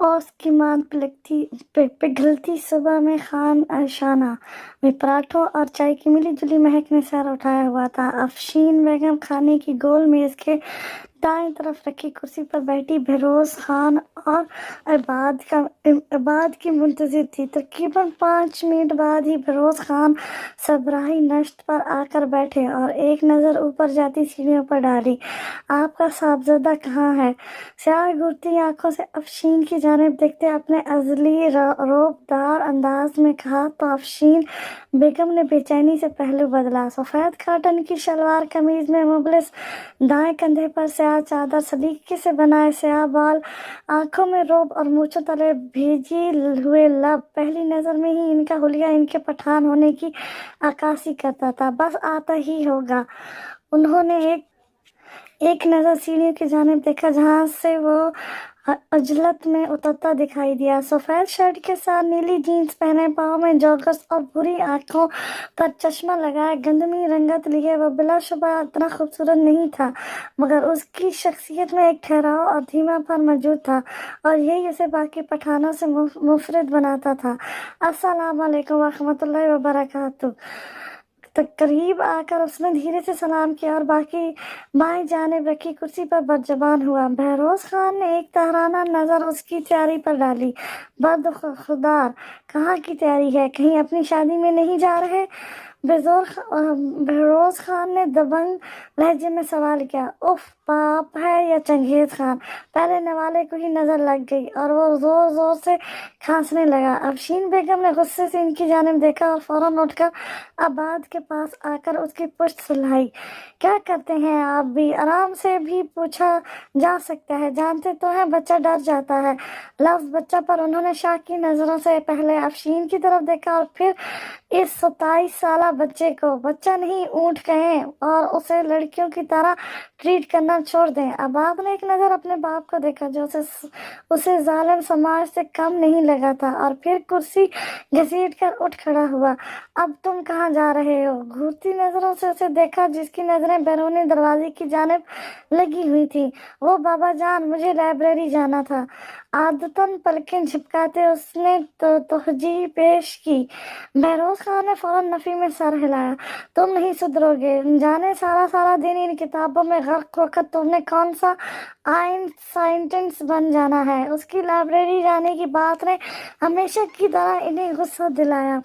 اور اس کی مان پگھلتی صبح میں خان اشانہ میں پراٹھوں اور چائے کی ملی جلی مہک نے سر اٹھایا ہوا تھا۔ افشین بیگم کھانے کی گول میز کے دائیں طرف رکھی کرسی پر بیٹھی بہروز خان اور عباد کی منتظر تھی۔ تقریباً 5 منٹ بعد ہی بہروز خان صبراہی نشست پر آ کر بیٹھے اور ایک نظر اوپر جاتی سیڑھیوں پر ڈالی۔ آپ کا صاحبزادہ کہاں ہے؟ سیاہ گھورتی آنکھوں سے افشین کی جانب دیکھتے اپنے ازلی رعب دار انداز میں کہا تو افشین بیگم نے بے چینی سے پہلو بدلا۔ سفید کاٹن کی شلوار قمیض میں ملبوس، دائیں کندھے پر سیاہ چادر، سلیقے سے بنائے سیاہ بال، آنکھوں میں رعب اور مونچھوں تلے بھیجے ہوئے لب۔ پہلی نظر میں ہی ان کا حلیہ ان کے پٹھان ہونے کی عکاسی کرتا تھا۔ بس آتا ہی ہوگا۔ انہوں نے ایک نظر سیڑھیوں کی جانب دیکھا جہاں سے وہ عجلت میں اترتا دکھائی دیا۔ سفید شرٹ کے ساتھ نیلی جینز پہنے، پاؤں میں جوگرز اور بھوری آنکھوں پر چشمہ لگائے گندمی رنگت لیے وہ بلا شبہ اتنا خوبصورت نہیں تھا، مگر اس کی شخصیت میں ایک ٹھہراؤ اور دھیما پن موجود تھا اور یہی اسے باقی پٹھانوں سے منفرد بناتا تھا۔ السلام علیکم ورحمۃ اللہ وبرکاتہ۔ قریب آ کر اس نے دھیرے سے سلام کیا اور بائیں جانب رکھی کرسی پر بدزبان ہوا۔ بہروز خان نے ایک تاہرانہ نظر اس کی تیاری پر ڈالی۔ بدخودار، کہاں کی تیاری ہے؟ کہیں اپنی شادی میں نہیں جا رہے؟ بہروز خان نے دبنگ لہجے میں سوال کیا۔ اف، باپ ہے یا چنگیز خان؟ پہلے نوالے کو ہی نظر لگ گئی اور وہ زور زور سے کھانسنے لگا۔ افشین بیگم نے غصے سے ان کی جانب دیکھا اور فوراً اٹھ کر عباد کے پاس آ کر اس کی پشت سلائی۔ کیا کرتے ہیں آپ بھی؟ آرام سے بھی پوچھا جا سکتا ہے، جانتے تو ہیں بچہ ڈر جاتا ہے۔ لفظ بچہ پر انہوں نے شاک کی نظروں سے پہلے افشین کی طرف دیکھا اور پھر اس 27 سالہ بچے کو۔ بچہ نہیں، اونٹ کہیں، اور اسے لڑکیوں کی طرح ٹریٹ کرنا چھوڑ دیں۔ عباد نے ایک نظر اپنے باپ کو دیکھا جو اسے ظالم سماج سے کم نہیں لگا تھا اور پھر کرسی گھسیٹ کر اٹھ کھڑا ہوا۔ اب تم کہاں جا رہے ہو؟ گھورتی نظروں سے اسے دیکھا جس کی نظریں بیرونی دروازے کی جانب لگی ہوئی تھیں۔ وہ بابا جان، مجھے لائبریری جانا تھا۔ عادتاً پلکیں جھپکاتے اس نے توجیہ پیش کی۔ بہروز خان نے فوراً نفی میں سر ہلایا۔ تم نہیں سدھرو گے، جانے سارا دن ان کتابوں میں غرق ہو کر تم نے کون سا سائنٹسٹ بن جانا ہے؟ اس کی لائبریری جانے کی بات نے ہمیشہ کی طرح انہیں غصہ دلایا۔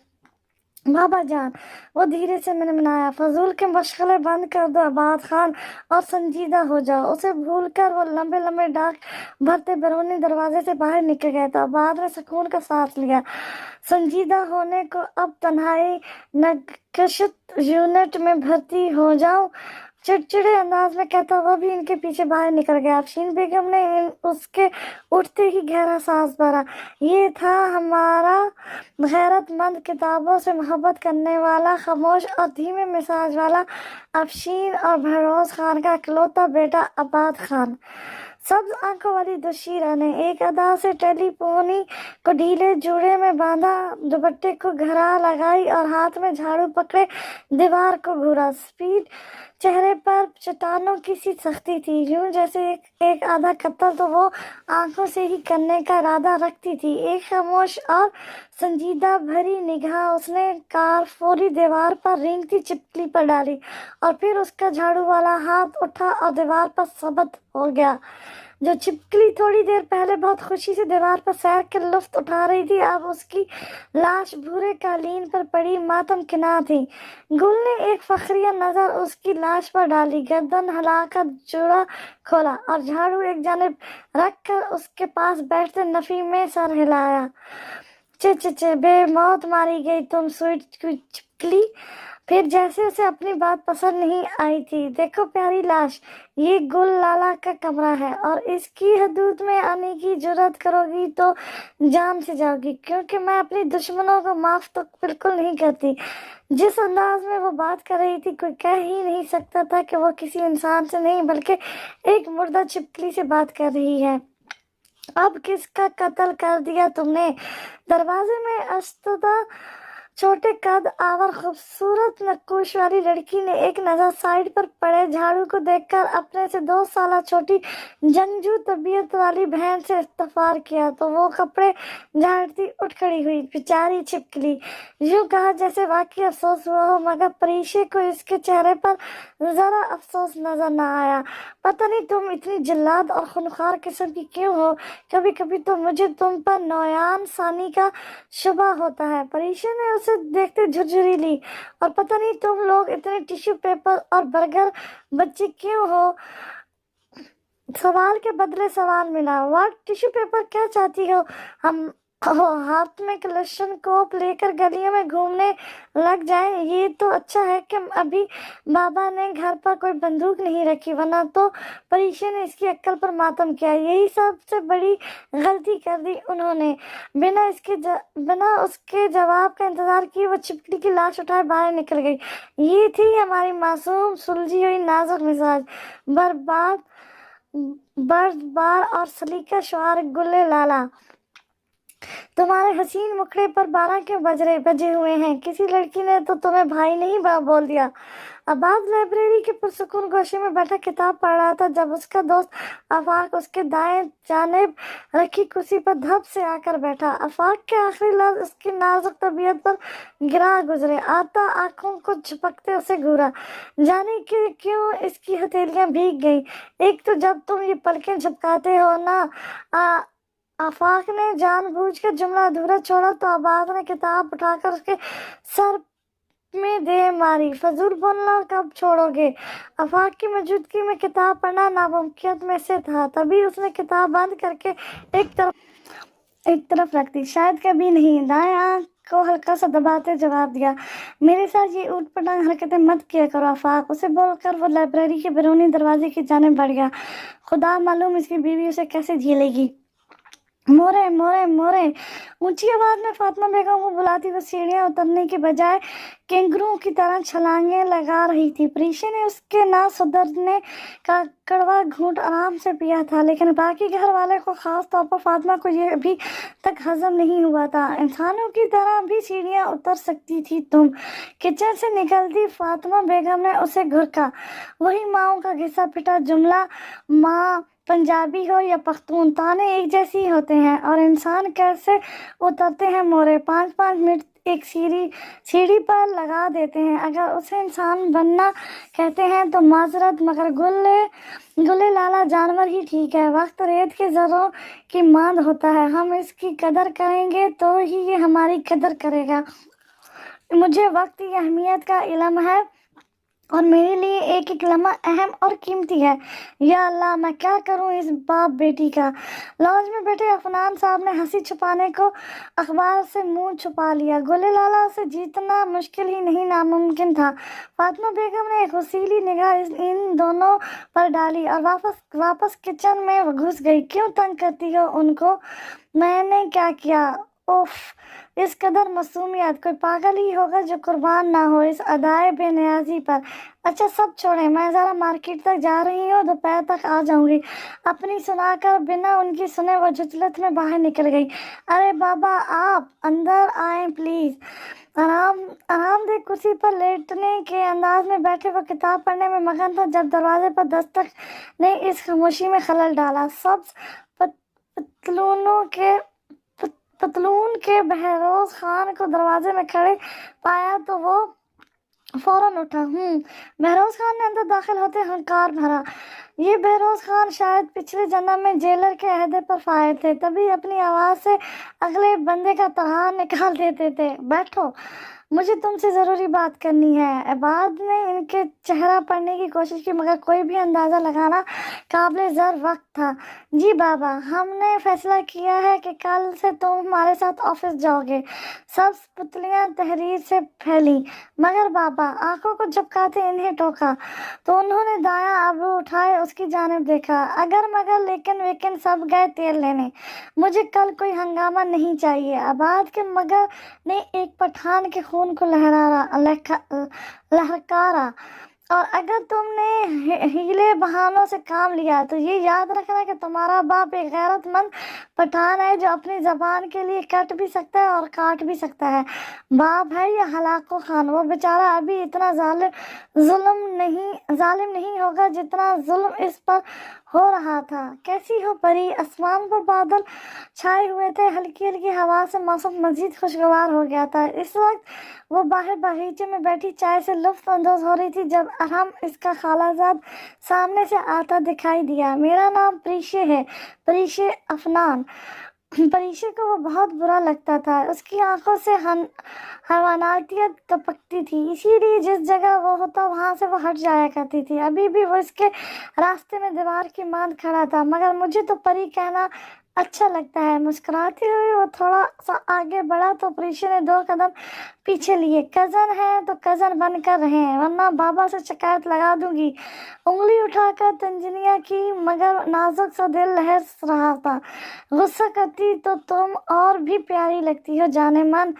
بابا جان، وہ دھیرے سے منمنایا، فضول کے مشغلے بند کر دو عباد خان اور سنجیدہ ہو جاؤ۔ اسے بھول کر وہ لمبے لمبے ڈاک بھرتے بیرونی دروازے سے باہر نکل گئے تو عباد نے سکون کا سانس لیا۔ سنجیدہ ہونے کو اب تنہائی نگہشت یونٹ میں بھرتی ہو جاؤں، چڑچڑے انداز میں کہتا وہ بھی ان کے پیچھے باہر نکل گیا۔ افشین بیگم نے اس کے اٹھتے ہی گہرا سانس بھرا۔ یہ تھا ہمارا غیرت مند، کتابوں سے محبت کرنے والا، خاموش اور دھیمے مزاج والا افشین اور بہروز خان کا اکلوتا بیٹا عباد خان۔ سبز آنکھوں والی دشیرہ نے ایک ادا سے ٹیلی پونی کو ڈھیلے جوڑے میں باندھا، دوپٹے کو گھرا لگائی اور ہاتھ میں جھاڑو پکڑے دیوار کو گھورا۔ سفید چہرے پر چٹانوں کی سی سختی تھی، یوں جیسے ایک آدھا قتل تو وہ آنکھوں سے ہی کرنے کا ارادہ رکھتی تھی۔ ایک خاموش اور سنجیدہ بھری نگاہ اس نے کارفوری دیوار پر رینگتی چپکلی پر ڈالی اور پھر اس کا جھاڑو والا ہاتھ اٹھا اور دیوار پر ثابت ہو گیا۔ جو چپکلی تھوڑی دیر پہلے بہت خوشی سے دیوار پر سیر کے لطف اٹھا رہی تھی، اب اس کی لاش بھورے قالین پر پڑی ماتم کنا تھی۔ گل نے ایک فخریہ نظر اس کی لاش پر ڈالی، گردن ہلا کر جوڑا کھولا اور جھاڑو ایک جانب رکھ کر اس کے پاس بیٹھتے نفی میں سر ہلایا۔ چے بے موت ماری گئی تم سوئٹ چپکلی۔ پھر جیسے اسے اپنی بات پسند نہیں آئی تھی، دیکھو پیاری لاش، یہ گل لالہ کا کمرہ ہے اور اس کی حدود میں آنے کی جرات کرو گی تو جان سے جاؤ گی، کیونکہ میں اپنی دشمنوں کو معاف تو بالکل نہیں کرتی۔ جس انداز میں وہ بات کر رہی تھی کوئی کہہ ہی نہیں سکتا تھا کہ وہ کسی انسان سے نہیں بلکہ ایک مردہ چپکلی سے بات کر رہی ہے۔ اب کس کا قتل کر دیا تم نے؟ دروازے میں استدہ چھوٹے قد آور خوبصورت نقوش والی لڑکی نے ایک نظر سائڈ پر پڑے جھاڑو کو دیکھ کر اپنے سے 2 سالہ چھوٹی جنگجو طبیعت والی بہن سے استفسار کیا تو وہ کپڑے جھاڑتی اٹھ کھڑی ہوئی، بیچاری چھپکلی، یوں کہا جیسے واقعی افسوس ہوا ہو، مگر پریشے کو اس کے چہرے پر ذرا افسوس نظر نہ آیا۔ پتہ نہیں تم اتنی جلاد اور خونخوار قسم کی کیوں ہو، کبھی کبھی تو مجھے تم پر نویان ثانی کا شبہ ہوتا ہے۔ پریشے نے اسے دیکھتے جھرجھری لی، اور پتہ نہیں تم لوگ اتنے ٹیشو پیپر اور برگر بچے کیوں ہو؟ سوال کے بدلے سوال ملا۔ واٹ؟ ٹیشو پیپر کیا چاہتی ہو ہم ہاتھ میں کلشن کوپ لے کر گلیوں میں گھومنے لگ جائیں؟ یہ تو اچھا ہے کہ ابھی بابا نے گھر پر کوئی بندوق نہیں رکھی، ورنہ تو پریشے نے اس کی عقل پر ماتم کیا۔ یہی سب سے بڑی غلطی کر دی انہوں نے۔ بنا اس کے جواب کا انتظار کیے وہ چھپکلی کی لاش اٹھائے باہر نکل گئی۔ یہ تھی ہماری معصوم سلجھی ہوئی نازک مزاج، بردبار اور سلیقہ شعار گلے لالا، تمہارے حسین مکھڑے پر 12 کیوں بجے ہوئے ہیں؟ کسی لڑکی نے تو تمہیں بھائی نہیں بول دیا؟ عباد لائبریری کے پرسکون گوشے میں بیٹھا کتاب پڑھ رہا تھا جب اس کا دوست آفاق اس کے دائیں جانب رکھی کرسی پر دھپ سے آ کر بیٹھا۔ آفاق کے آخری لفظ اس کی نازک طبیعت پر گرا گزرے۔ آتا آنکھوں کو جھپکتے اسے گھورا، جانے کہ کیوں اس کی ہتھیلیاں بھیگ گئیں۔ ایک تو جب تم یہ پلکیں جھپکاتے ہو نا۔ آفاق نے جان بوجھ کر جملہ ادھورا چھوڑا تو عباد نے کتاب اٹھا کر اس کے سر میں دے ماری۔ فضول بولنا کب چھوڑو گے؟ آفاق کی موجودگی میں کتاب پڑھنا ناممکن میں سے تھا۔ تبھی اس نے کتاب بند کر کے ایک طرف رکھ دی۔ شاید کبھی نہیں، دائیں آنکھ کو ہلکا سا دباتے جواب دیا۔ میرے ساتھ یہ اوٹ پٹانگ حرکتیں مت کیا کرو آفاق۔ اسے بول کر وہ لائبریری کے بیرونی دروازے کی جانب بڑھ گیا۔ خدا معلوم اس کی بیوی اسے کیسے جھیلے گی۔ مورے مورے مورے، اونچی آواز میں فاطمہ بیگم کو بلاتی وہ سیڑھیاں اترنے کے بجائے کینگرو کی طرح چھلانگیں لگا رہی تھی۔ پریشے نے اس کے نہ سدھرنے کا کڑوا گھونٹ آرام سے پیا تھا، لیکن باقی گھر والے کو، خاص طور پر فاطمہ کو، یہ ابھی تک ہضم نہیں ہوا تھا۔ انسانوں کی طرح بھی سیڑھیاں اتر سکتی تھی تم؟ کچن سے نکلتی فاطمہ بیگم نے اسے گھرکا۔ وہی ماؤں کا گھسا پٹا جملہ، ماں پنجابی ہو یا پختون، تانے ایک جیسے ہی ہوتے ہیں۔ اور انسان کیسے اترتے ہیں مورے؟ 5 منٹ ایک سیڑھی پر لگا دیتے ہیں۔ اگر اسے انسان بننا کہتے ہیں تو معذرت، مگر گلے لالا جانور ہی ٹھیک ہے۔ وقت ریت کے ذروں کی ماند ہوتا ہے، ہم اس کی قدر کریں گے تو ہی یہ ہماری قدر کرے گا۔ مجھے وقت کی اہمیت کا علم ہے، اور میرے لیے ایک ایک لمحہ اہم اور قیمتی ہے۔ یا اللہ، میں کیا کروں اس باپ بیٹی کا؟ لاج میں بیٹھے عفنان صاحب نے ہنسی چھپانے کو اخبار سے منہ چھپا لیا۔ گلے لالا سے جیتنا مشکل ہی نہیں، ناممکن تھا۔ فاطمہ بیگم نے ایک غصیلی نگاہ ان دونوں پر ڈالی اور واپس کچن میں گھس گئی۔ کیوں تنگ کرتی ہو ان کو؟ میں نے کیا کیا؟ اوف، اس قدر معصومیت! کوئی پاگل ہی ہوگا جو قربان نہ ہو اس ادائے بے نیازی پر۔ اچھا سب چھوڑیں، میں ذرا مارکیٹ تک جا رہی ہوں، دوپہر تک آ جاؤں گی۔ اپنی سنا کر بنا ان کی سنے وہ جھچلت میں باہر نکل گئی۔ ارے بابا، آپ اندر آئیں پلیز۔ آرام دہ کرسی پر لیٹنے کے انداز میں بیٹھے وہ کتاب پڑھنے میں مگن تھا جب دروازے پر دستک نے اس خاموشی میں خلل ڈالا۔ سبز پتلون کے بہروز خان کو دروازے میں کھڑے پایا تو وہ فوراً اٹھا۔ بہروز خان نے اندر داخل ہوتے ہنکار بھرا۔ یہ بہروز خان شاید پچھلے جنم میں جیلر کے عہدے پر فائر تھے، تبھی اپنی آواز سے اگلے بندے کا ترہا نکال دیتے تھے۔ بیٹھو، مجھے تم سے ضروری بات کرنی ہے۔ عباد نے ان کے چہرہ پڑھنے کی کوشش کی، مگر کوئی بھی اندازہ لگانا قابل ذر وقت تھا۔ جی بابا، ہم نے فیصلہ کیا ہے کہ کل سے تم ہمارے ساتھ آفس جاؤ گے۔ سبز پتلیاں تحریر سے پھیلیں۔ مگر بابا، آنکھوں کو جھپکاتے انہیں ٹوکا تو انہوں نے دایاں ابرو اٹھائے اس کی جانب دیکھا۔ اگر مگر لیکن ویکن سب گئے تیل لینے، مجھے کل کوئی ہنگامہ نہیں چاہیے۔ عباد کے مگر نے ایک پٹھان کے خون کو لہکارا۔ اور اگر تم نے ہیلے بہانوں سے کام لیا تو یہ یاد رکھنا کہ تمہارا باپ ایک غیرت مند پٹھان ہے جو اپنی زبان کے لیے کٹ بھی سکتا ہے اور کاٹ بھی سکتا ہے۔ باپ ہے یا ہلاکو خان، وہ بیچارہ ابھی اتنا ظالم نہیں ہوگا جتنا ظلم اس پر ہو رہا تھا۔ کیسی ہو پری؟ آسمان پر بادل چھائے ہوئے تھے، ہلکی ہلکی ہوا سے موسم مزید خوشگوار ہو گیا تھا۔ اس وقت وہ باہر باغیچے میں بیٹھی چائے سے لطف اندوز ہو رہی تھی جب ارحم، اس کا خالہ زاد، سامنے سے آتا دکھائی دیا۔ میرا نام پریشے ہے، پریشے افنان۔ پریشے کو وہ بہت برا لگتا تھا، اس کی آنکھوں سے حیوانیت ٹپکتی تھی، اسی لیے جس جگہ وہ ہوتا وہاں سے وہ ہٹ جایا کرتی تھی۔ ابھی بھی وہ اس کے راستے میں دیوار کی ماند کھڑا تھا، مگر مجھے تو پری کہنا اچھا لگتا ہے۔ مسکراتے ہوئے وہ تھوڑا سا آگے بڑھا تو پریشے نے 2 قدم پیچھے لیے۔ کزن ہے تو کزن بن کر رہیں، ورنہ بابا سے شکایت لگا دوں گی۔ انگلی اٹھا کر تنزیہ کی، مگر نازک سا دل لہر رہا تھا۔ غصہ کرتی تو تم اور بھی پیاری لگتی ہو جانے من،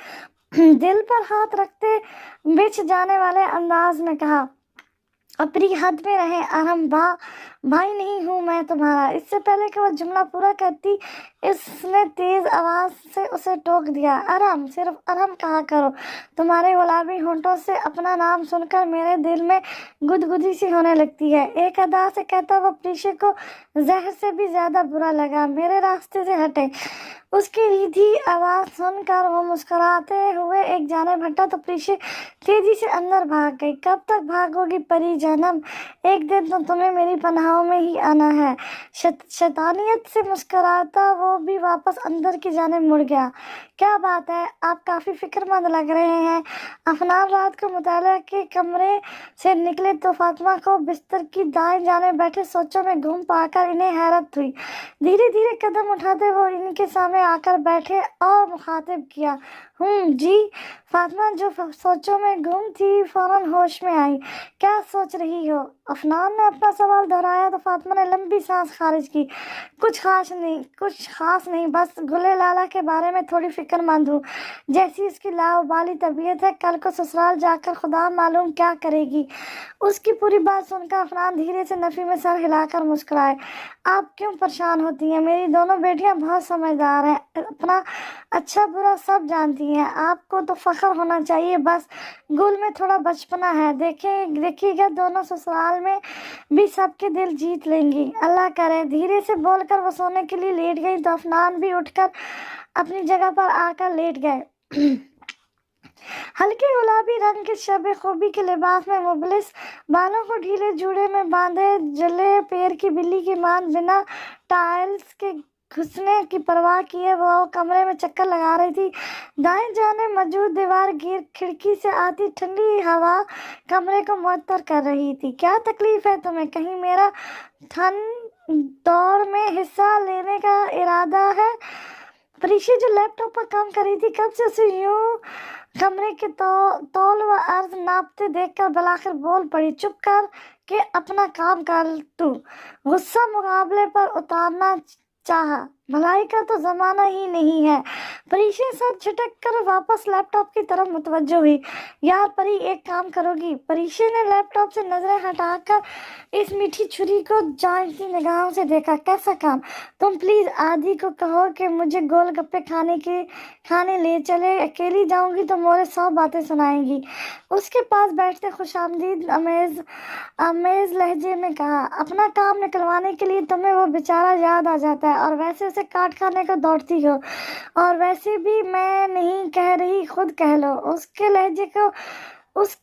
دل پر ہاتھ رکھتے بچھ جانے والے انداز میں کہا۔ اپنی حد میں رہیں ارحم، بھائی نہیں ہوں میں تمہارا۔ اس سے پہلے کہ وہ جملہ پورا کرتی، اس نے تیز آواز سے اسے ٹوک دیا۔ ارحم، صرف ارحم کہا کرو۔ تمہارے گلابی ہونٹوں سے اپنا نام سن کر میرے دل میں گدگدی سی ہونے لگتی ہے۔ ایک ادا سے کہتا وہ پریشے کو زہر سے بھی زیادہ برا لگا۔ میرے راستے سے ہٹے۔ اس کی ریدھی آواز سن کر وہ مسکراتے ہوئے ایک جانب ہٹا تو پریشے تیزی سے اندر بھاگ گئی۔ کب تک بھاگو گی پری جانم؟ ایک دن تو تمہیں میری پناہوں میں ہی آنا ہے۔ شیطانیت سے مسکراتا وہ بھی واپس اندر کی جانب مڑ گیا۔ کیا بات ہے، آپ کافی فکر مند لگ رہے ہیں۔ افنان رات کو مطالعہ کے کمرے سے نکلے تو فاطمہ کو بستر کی دائیں جانب بیٹھے سوچوں میں گم پا کر انہیں حیرت ہوئی۔ دھیرے دھیرے قدم اٹھاتے وہ ان کے سامنے آ کر بیٹھے اور مخاطب کیا۔ جی۔ فاطمہ جو سوچوں میں گم تھی فوراً ہوش میں آئی۔ کیا سوچ رہی ہو؟ افنان نے اپنا سوال دہرایا تو فاطمہ نے لمبی سانس خارج کی۔ کچھ خاص نہیں، بس گلے لالا کے بارے میں تھوڑی فکر مند ہوں۔ جیسی اس کی لاابالی طبیعت ہے، کل کو سسرال جا کر خدا معلوم کیا کرے گی۔ اس کی پوری بات سن کر افنان دھیرے سے نفی میں سر ہلا کر مسکرائے۔ آپ کیوں پریشان ہوتی ہیں؟ میری دونوں بیٹیاں بہت سمجھدار ہیں، اپنا اچھا برا سب جانتی ہیں۔ آپ کو تو فخر ہونا چاہیے، بس گل میں تھوڑا بچپنا ہے۔ دیکھیے گا دونوں سسرال میں بھی سب کے دل جیت لیں گی، اللہ کرے۔ دھیرے سے بول کر وہ سونے کے لیے لیٹ گئی تو افنان بھی اٹھ کر اپنی جگہ پر آ کر لیٹ گئے۔ ہلکے گلابی رنگ کے شب خوبی کے لباس میں مبلس، بالوں کو ڈھیلے جوڑے میں باندھے، جلے پیر کی بلی کی ماند بنا ٹائلز کے گھسنے کی پرواہ کیے وہ کمرے میں چکر لگا رہی تھی۔ دائیں جانب موجود دیوار گیر کھڑکی سے آتی ٹھنڈی ہوا کمرے کو معطر کر رہی تھی۔ کیا تکلیف ہے تمہیں؟ کہیں میرا تھن دوڑ میں حصہ لینے کا ارادہ ہے؟ پریشے جو لیپ ٹاپ پر کام کر رہی تھی کب سے اسے یوں کمرے کے طول و عرض ناپتے دیکھ کر بالآخر بول پڑی۔ چپ کر کے اپنا کام کر تو۔ غصہ مقابلے پر اتارنا چاہا، بھلائی کا تو زمانہ ہی نہیں ہے۔ پریشے سر جھٹک کر واپس لیپ ٹاپ کی طرف متوجہ ہوئی۔ یار پری، ایک کام کرو گی؟ پریشے نے لیپ ٹاپ سے نظریں ہٹا کر اس میٹھی چھری کو جانچتی نگاہوں سے دیکھا۔ کیسا کام؟ تم پلیز آدی کو کہو کہ مجھے گول گپے کھانے لے چلے، اکیلی جاؤں گی تو مورے 100 باتیں سنائے گی۔ اس کے پاس بیٹھتے خوش آمدید آمیز لہجے میں کہا۔ اپنا کام نکلوانے کے لیے تمہیں وہ بیچارہ یاد آ جاتا ہے، اور ویسے اسے کاٹ کھانے کو دوڑتی ہو۔ اور ویسے بھی میں نہیں کہہ رہی، خود کہہ لو۔ اس کے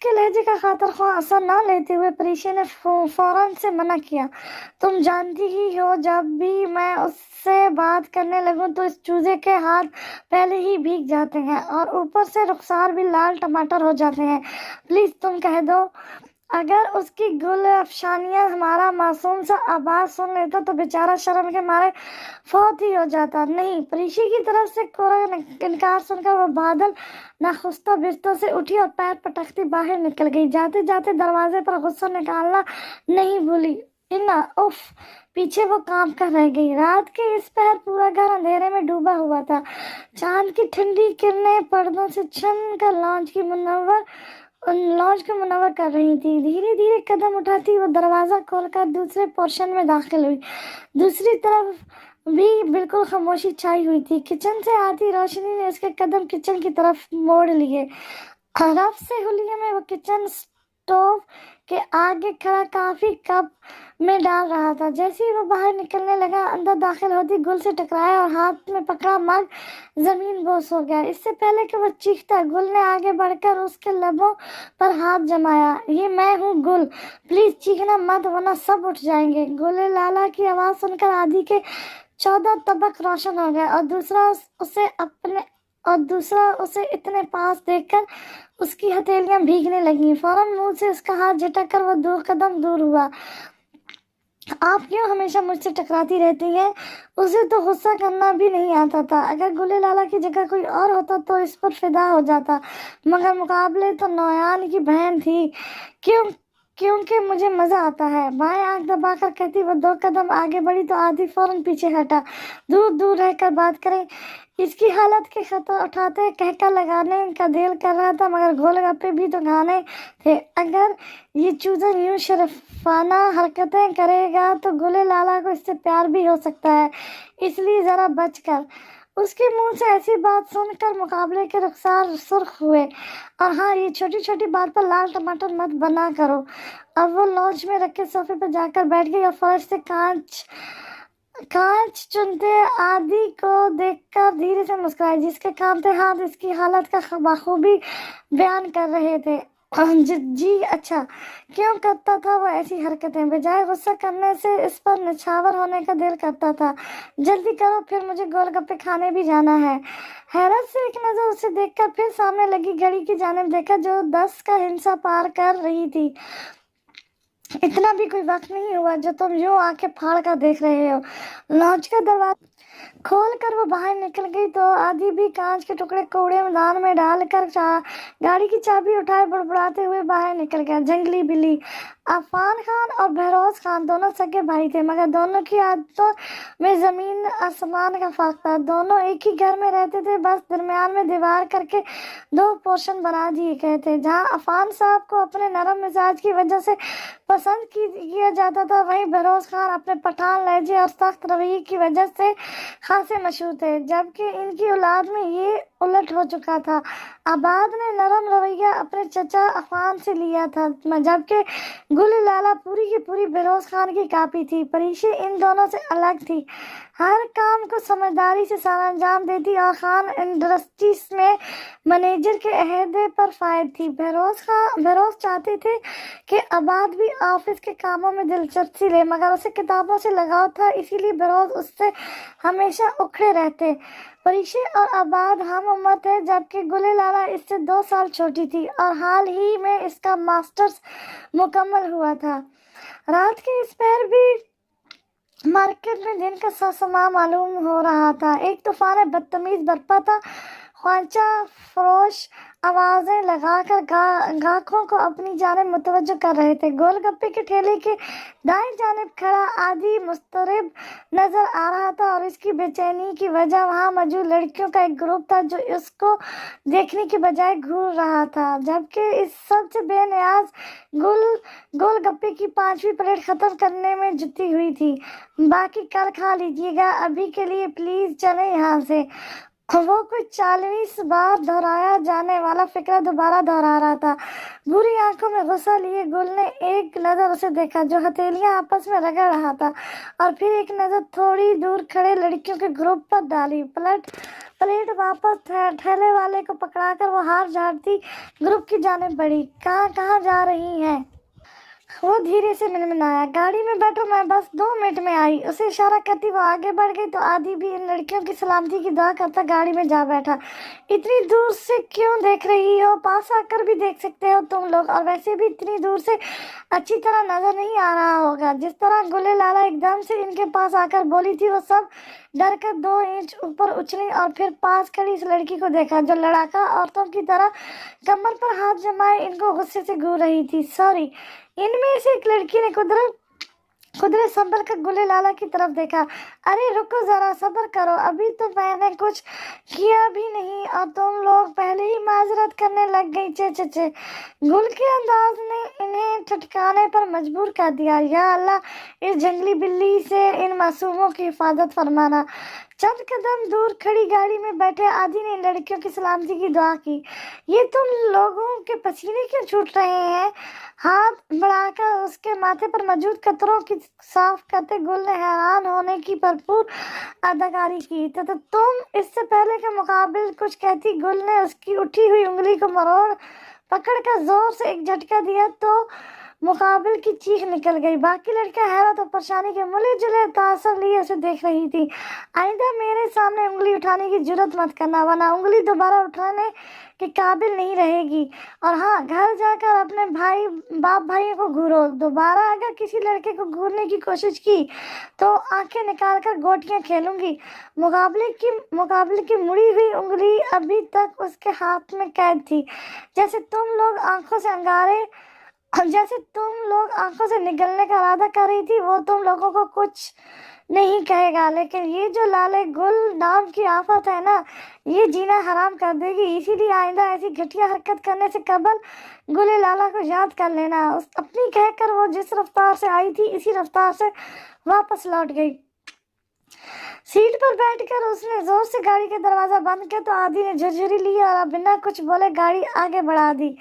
لہجے کا خاطر خواہ اثر نہ لیتے ہوئے پریشے نے فوراً سے منع کیا۔ تم جانتی ہی ہو جب بھی میں اس سے بات کرنے لگوں تو اس چوزے کے ہاتھ پہلے ہی بھیگ جاتے ہیں اور اوپر سے رخسار بھی لال ٹماٹر ہو جاتے ہیں۔ پلیز تم کہہ دو۔ اگر اس کی گل افشانیاں ہمارا معصوم سا آواز سن لیتا تو بیچارہ شرم کے مارے فوت ہی ہو جاتا۔ نہیں۔ پریشے کی طرف سے کوڑا انکار سن کر وہ بادل ناخوستہ بستر سے اٹھی اور پیر پٹکتی باہر نکل گئی۔ جاتے جاتے دروازے پر غصہ نکالنا نہیں بھولی۔ اف! پیچھے وہ کانپ کر رہ گئی۔ رات کے اس پہر پورا گھر اندھیرے میں ڈوبا ہوا تھا۔ چاند کی ٹھنڈی کرنیں پردوں سے چھن کر لانچ کی منور लॉन्च को मुनव्वर कर रही थी। धीरे धीरे कदम उठाती वो दरवाज़ा खोलकर दूसरे पोर्शन में दाखिल हुई। दूसरी तरफ भी बिल्कुल खामोशी छाई हुई थी। किचन से आती रोशनी ने उसके कदम किचन की तरफ मोड़ लिए। रफ से हुलिये में वो किचन स्टोव के आगे खड़ा कॉफी कप में डाल रहा था। जैसे ही वो बाहर निकलने लगा, अंदर दाखिल होती गुल से टकराया और हाथ में पकड़ा मग जमीन बोस हो गया। इससे पहले कि वो चीखता, गुल ने आगे बढ़कर उसके लबों पर हाथ जमाया। ये मैं हूँ गुल, प्लीज चीखना मत वरना सब उठ जाएंगे। गुल लाला की आवाज सुनकर आदि के 14 तबक रोशन हो गए और दूसरा उसे इतने पास देखकर उसकी हथेलियां भीगने लगीं। फौरन मुंह से उसका हाथ झटक कर वो 2 कदम दूर हुआ। आप क्यों हमेशा मुझसे टकराती रहती हैं? उसे तो गुस्सा करना भी नहीं आता था। अगर गुले लाला की जगह कोई और होता तो इस पर फिदा हो जाता, मगर मुकाबले तो नौयान की बहन थी। क्योंकि मुझे मजा आता है, बाएं आंख दबाकर कहती वो 2 कदम आगे बढ़ी तो आदि फौरन पीछे हटा। दूर दूर रहकर बात करें, इसकी हालत के खतर उठाते कहका लगाने का दिल कर रहा था, मगर गोलगप्पे भी तो खाने थे। अगर ये चूजा यूं शरफाना हरकतें करेगा तो गुले लाला को इससे प्यार भी हो सकता है, इसलिए जरा बचकर। उसके मुंह से ऐसी बात सुनकर मुकाबले के रुखसार सुर्ख हुए। और हाँ, ये छोटी छोटी बात पर लाल टमाटर मत बना करो। अब वो लॉन्च में रखे सोफे पर जाकर बैठ गई और फर्श से कांच चुनते आदि को देखकर धीरे से मुस्कुराई। जिसके कांपते हाथ इसकी हालत का बखूबी बयान कर रहे थे। जी अच्छा, क्यों करता था वो ऐसी हरकतें? बजाय गुस्सा करने से इस पर निछावर होने का दिल करता था। जल्दी करो, फिर मुझे गोलगप्पे खाने भी जाना है। हैरत से एक नजर उसे देखकर फिर सामने लगी घड़ी की जानिब देखा जो 10 का हिंसा पार कर रही थी। इतना भी कोई वक्त नहीं हुआ जो तुम यूं आंखें फाड़ कर देख रहे हो। लॉन्च का दरवाजा खोल कर वो बाहर निकल गई तो आदि भी कांच के टुकड़े कूड़ेदान में डालकर गाड़ी की चाबी उठाए बुड़बुड़ाते हुए बाहर निकल गया। जंगली बिल्ली। अफान खान और बहरोज खान दोनों सगे भाई थे, मगर दोनों की आदतों में जमीन आसमान का फर्क था। दोनों एक ही घर में रहते थे, बस दरमियान में दीवार करके 2 पोर्शन बना दिए गए थे। जहाँ अफान साहब को अपने नरम मिजाज की वजह से पसंद किया जाता था, वहीं बहरोज खान अपने पठान लहजे और सख्त रवैये की वजह से खासे मशहूर थे। जबकि इनकी औलाद में ये उलट हो चुका था। आबाद ने नरम रवैया अपने चचा अफान से लिया था, जबकि गुल लाला पूरी की पूरी बहरोज खान की कापी थी। परीशे इन दोनों से अलग थी, हर काम को समझदारी से सारा अंजाम देती और खान इंडस्ट्रीज में मैनेजर के अहदे पर फायद थी। बहरोज चाहते थे कि आबाद भी ऑफिस के कामों में दिलचस्पी ले, मगर उसे किताबों से लगाव था, इसीलिए बहरोज उससे हमेशा उखड़े रहते। परीशे और आबाद हम उम्र थे, जबकि गुले लाला इससे 2 साल छोटी थी और हाल ही में इसका मास्टर्स मुकम्मल हुआ था। रात के इस पहर भी मार्केट में दिन का समा मालूम हो रहा था। एक तूफान बदतमीज बरपा था। ख्वांचा फरोश आवाजें लगाकर गाहकों को अपनी जानिब मुतवज्जो कर रहे थे। गोलगप्पे के ठेले के दाएं जानिब खड़ा आदि मुस्तरब नजर आ रहा था और इसकी बेचैनी की वजह वहां मौजूद लड़कियों का एक ग्रुप था जो इसको देखने के बजाय घूर रहा था। जबकि इस सबसे बेनियाज गोलगप्पे की 5वीं प्लेट खत्म करने में जुटी हुई थी। बाकी कल खा लीजिएगा, अभी के लिए प्लीज चलें यहाँ से। वो कुछ 40 बार दोहराया जाने वाला फिक्र दोबारा दोहरा रहा था। बुरी आंखों में गुस्सा लिए गुल ने एक नजर उसे देखा जो हथेलियां आपस में रगड़ रहा था, और फिर एक नजर थोड़ी दूर खड़े लड़कियों के ग्रुप पर डाली। प्लेट वापस ठेले वाले को पकड़ाकर वो हाथ झाड़ती ग्रुप की जानिब बढ़ी। कहाँ जा रही हैं? वो धीरे से मिनमिनाया। गाड़ी में बैठो, मैं बस 2 मिनट में आई। उसे इशारा करती वो आगे बढ़ गई तो आदि भी इन लड़कियों की सलामती की दुआ करता गाड़ी में जा बैठा। इतनी दूर से क्यों देख रही हो? पास आकर भी देख सकते हो तुम लोग, और वैसे भी इतनी दूर से अच्छी तरह नजर नहीं आ रहा होगा। जिस तरह गुले लाला एकदम से इनके पास आकर बोली थी, वो सब डर कर 2 इंच ऊपर उछली और फिर पास खड़ी इस लड़की को देखा जो लड़ाका औरतों की तरह कमर पर हाथ जमाए इनको गुस्से से घूर रही थी। सॉरी, इनमें से एक लड़की ने कुदरत खुद ने संभल कर गुले लाला की तरफ देखा। अरे रुको जरा, सब्र करो, अभी तो मैंने कुछ किया भी नहीं और तुम लोग पहले ही माजरत करने लग गई। चे चे चे। गुल के अंदाज ने इन्हें ठटकाने पर मजबूर कर दिया। या अल्लाह, इस जंगली बिल्ली से इन मासूमों की हिफाजत फरमाना। चंद कदम दूर खड़ी गाड़ी में बैठे आदि ने लड़कियों की सलामती की दुआ की। ये तुम लोगों के पसीने क्यों छूट रहे हैं? हाथ बढ़ाकर उसके माथे पर मौजूद कतरों की साफ करते गुल ने हैरान होने की भरपूर अदाकारी की। तो तुम इससे पहले के मुकाबले कुछ कहती। गुल ने उसकी उठी हुई उंगली को मरोड़ पकड़कर जोर से एक झटका दिया तो मुकाबिल की चीख निकल गई। बाकी लड़कियां हैरत और परेशानी के मुले जुले तासर लिए उसे देख रही थी। आइंदा मेरे सामने उंगली उठाने की जुर्रत मत करना, वरना उंगली दोबारा उठाने के काबिल नहीं रहेगी। और हाँ, घर जाकर अपने बाप भाइयों को घूरो। दोबारा अगर किसी लड़के को घूरने की कोशिश की तो आंखें निकाल कर गोटियां खेलूंगी। मुकाबले की मुड़ी हुई उंगली अभी तक उसके हाथ में कैद थी। जैसे तुम लोग आंखों से निगलने का इरादा कर रही थी। वो तुम लोगों को कुछ नहीं कहेगा, लेकिन ये जो लाले गुल नाम की आफत है ना, ये जीना हराम कर देगी। इसीलिए आइंदा ऐसी घटिया हरकत करने से कबल गुले लाला को याद कर लेना। अपनी कहकर वो जिस रफ्तार से आई थी इसी रफ्तार से वापस लौट गई। सीट पर बैठकर उसने जोर से गाड़ी का दरवाजा बंद किया तो आदि ने झुरझुरी ली और बिना कुछ बोले गाड़ी आगे बढ़ा दी।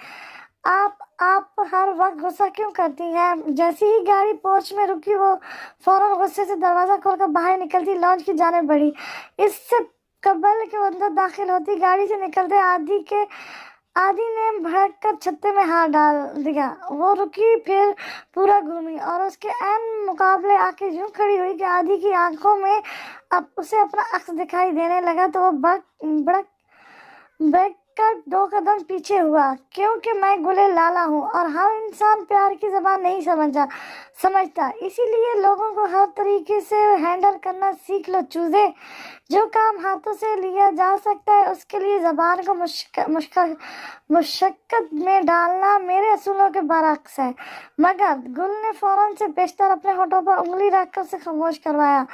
आप हर वक्त गुस्सा क्यों करती हैं? जैसे ही गाड़ी पोर्च में रुकी वो फौरन गुस्से से दरवाजा खोलकर बाहर निकलती लॉन्च की जाने बढ़ी। इससे कबल के अंदर दाखिल होती गाड़ी से निकलते आदि ने भड़क कर छत्ते में हाथ डाल दिया। वो रुकी, फिर पूरा घूमी और उसके ऐन मुकाबले आके यूं खड़ी हुई कि आदि की आंखों में अब उसे अपना अक्स दिखाई देने लगा। तो वो बैठ कर 2 कदम पीछे हुआ। क्योंकि मैं गुले लाला हूँ और हर इंसान प्यार की ज़बान नहीं समझता, इसीलिए लोगों को हर तरीके से हैंडल करना सीख लो चूजे। जो काम हाथों से लिया जा सकता है उसके लिए ज़बान को मुशक्कत में डालना मेरे असूलों के बरअक्स है। मगर गुल ने फौरन से बेशतर अपने होठों पर उंगली रखकर उसे खामोश करवाया।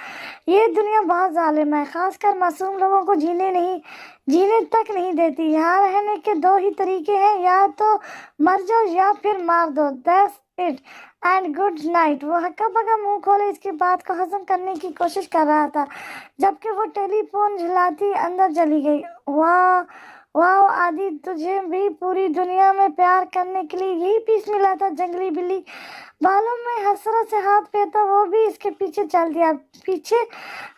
ये दुनिया बहुत जालिम है, खासकर मासूम लोगों को जीने तक नहीं देती। यहाँ रहने के 2 ही तरीके हैं, या तो मर जाओ या फिर मार दो। That's it and good night. वो हक्का बक्का मुंह खोले इसकी बात को हजम करने की कोशिश कर रहा था, जबकि वो टेलीफोन झुलाती अंदर चली गई। वाह आदि, तुझे भी पूरी दुनिया में प्यार करने के लिए यही पीस मिला था। जंगली बिल्ली बालों में हसरत से हाथ फेरता वो भी इसके पीछे चल दिया। पीछे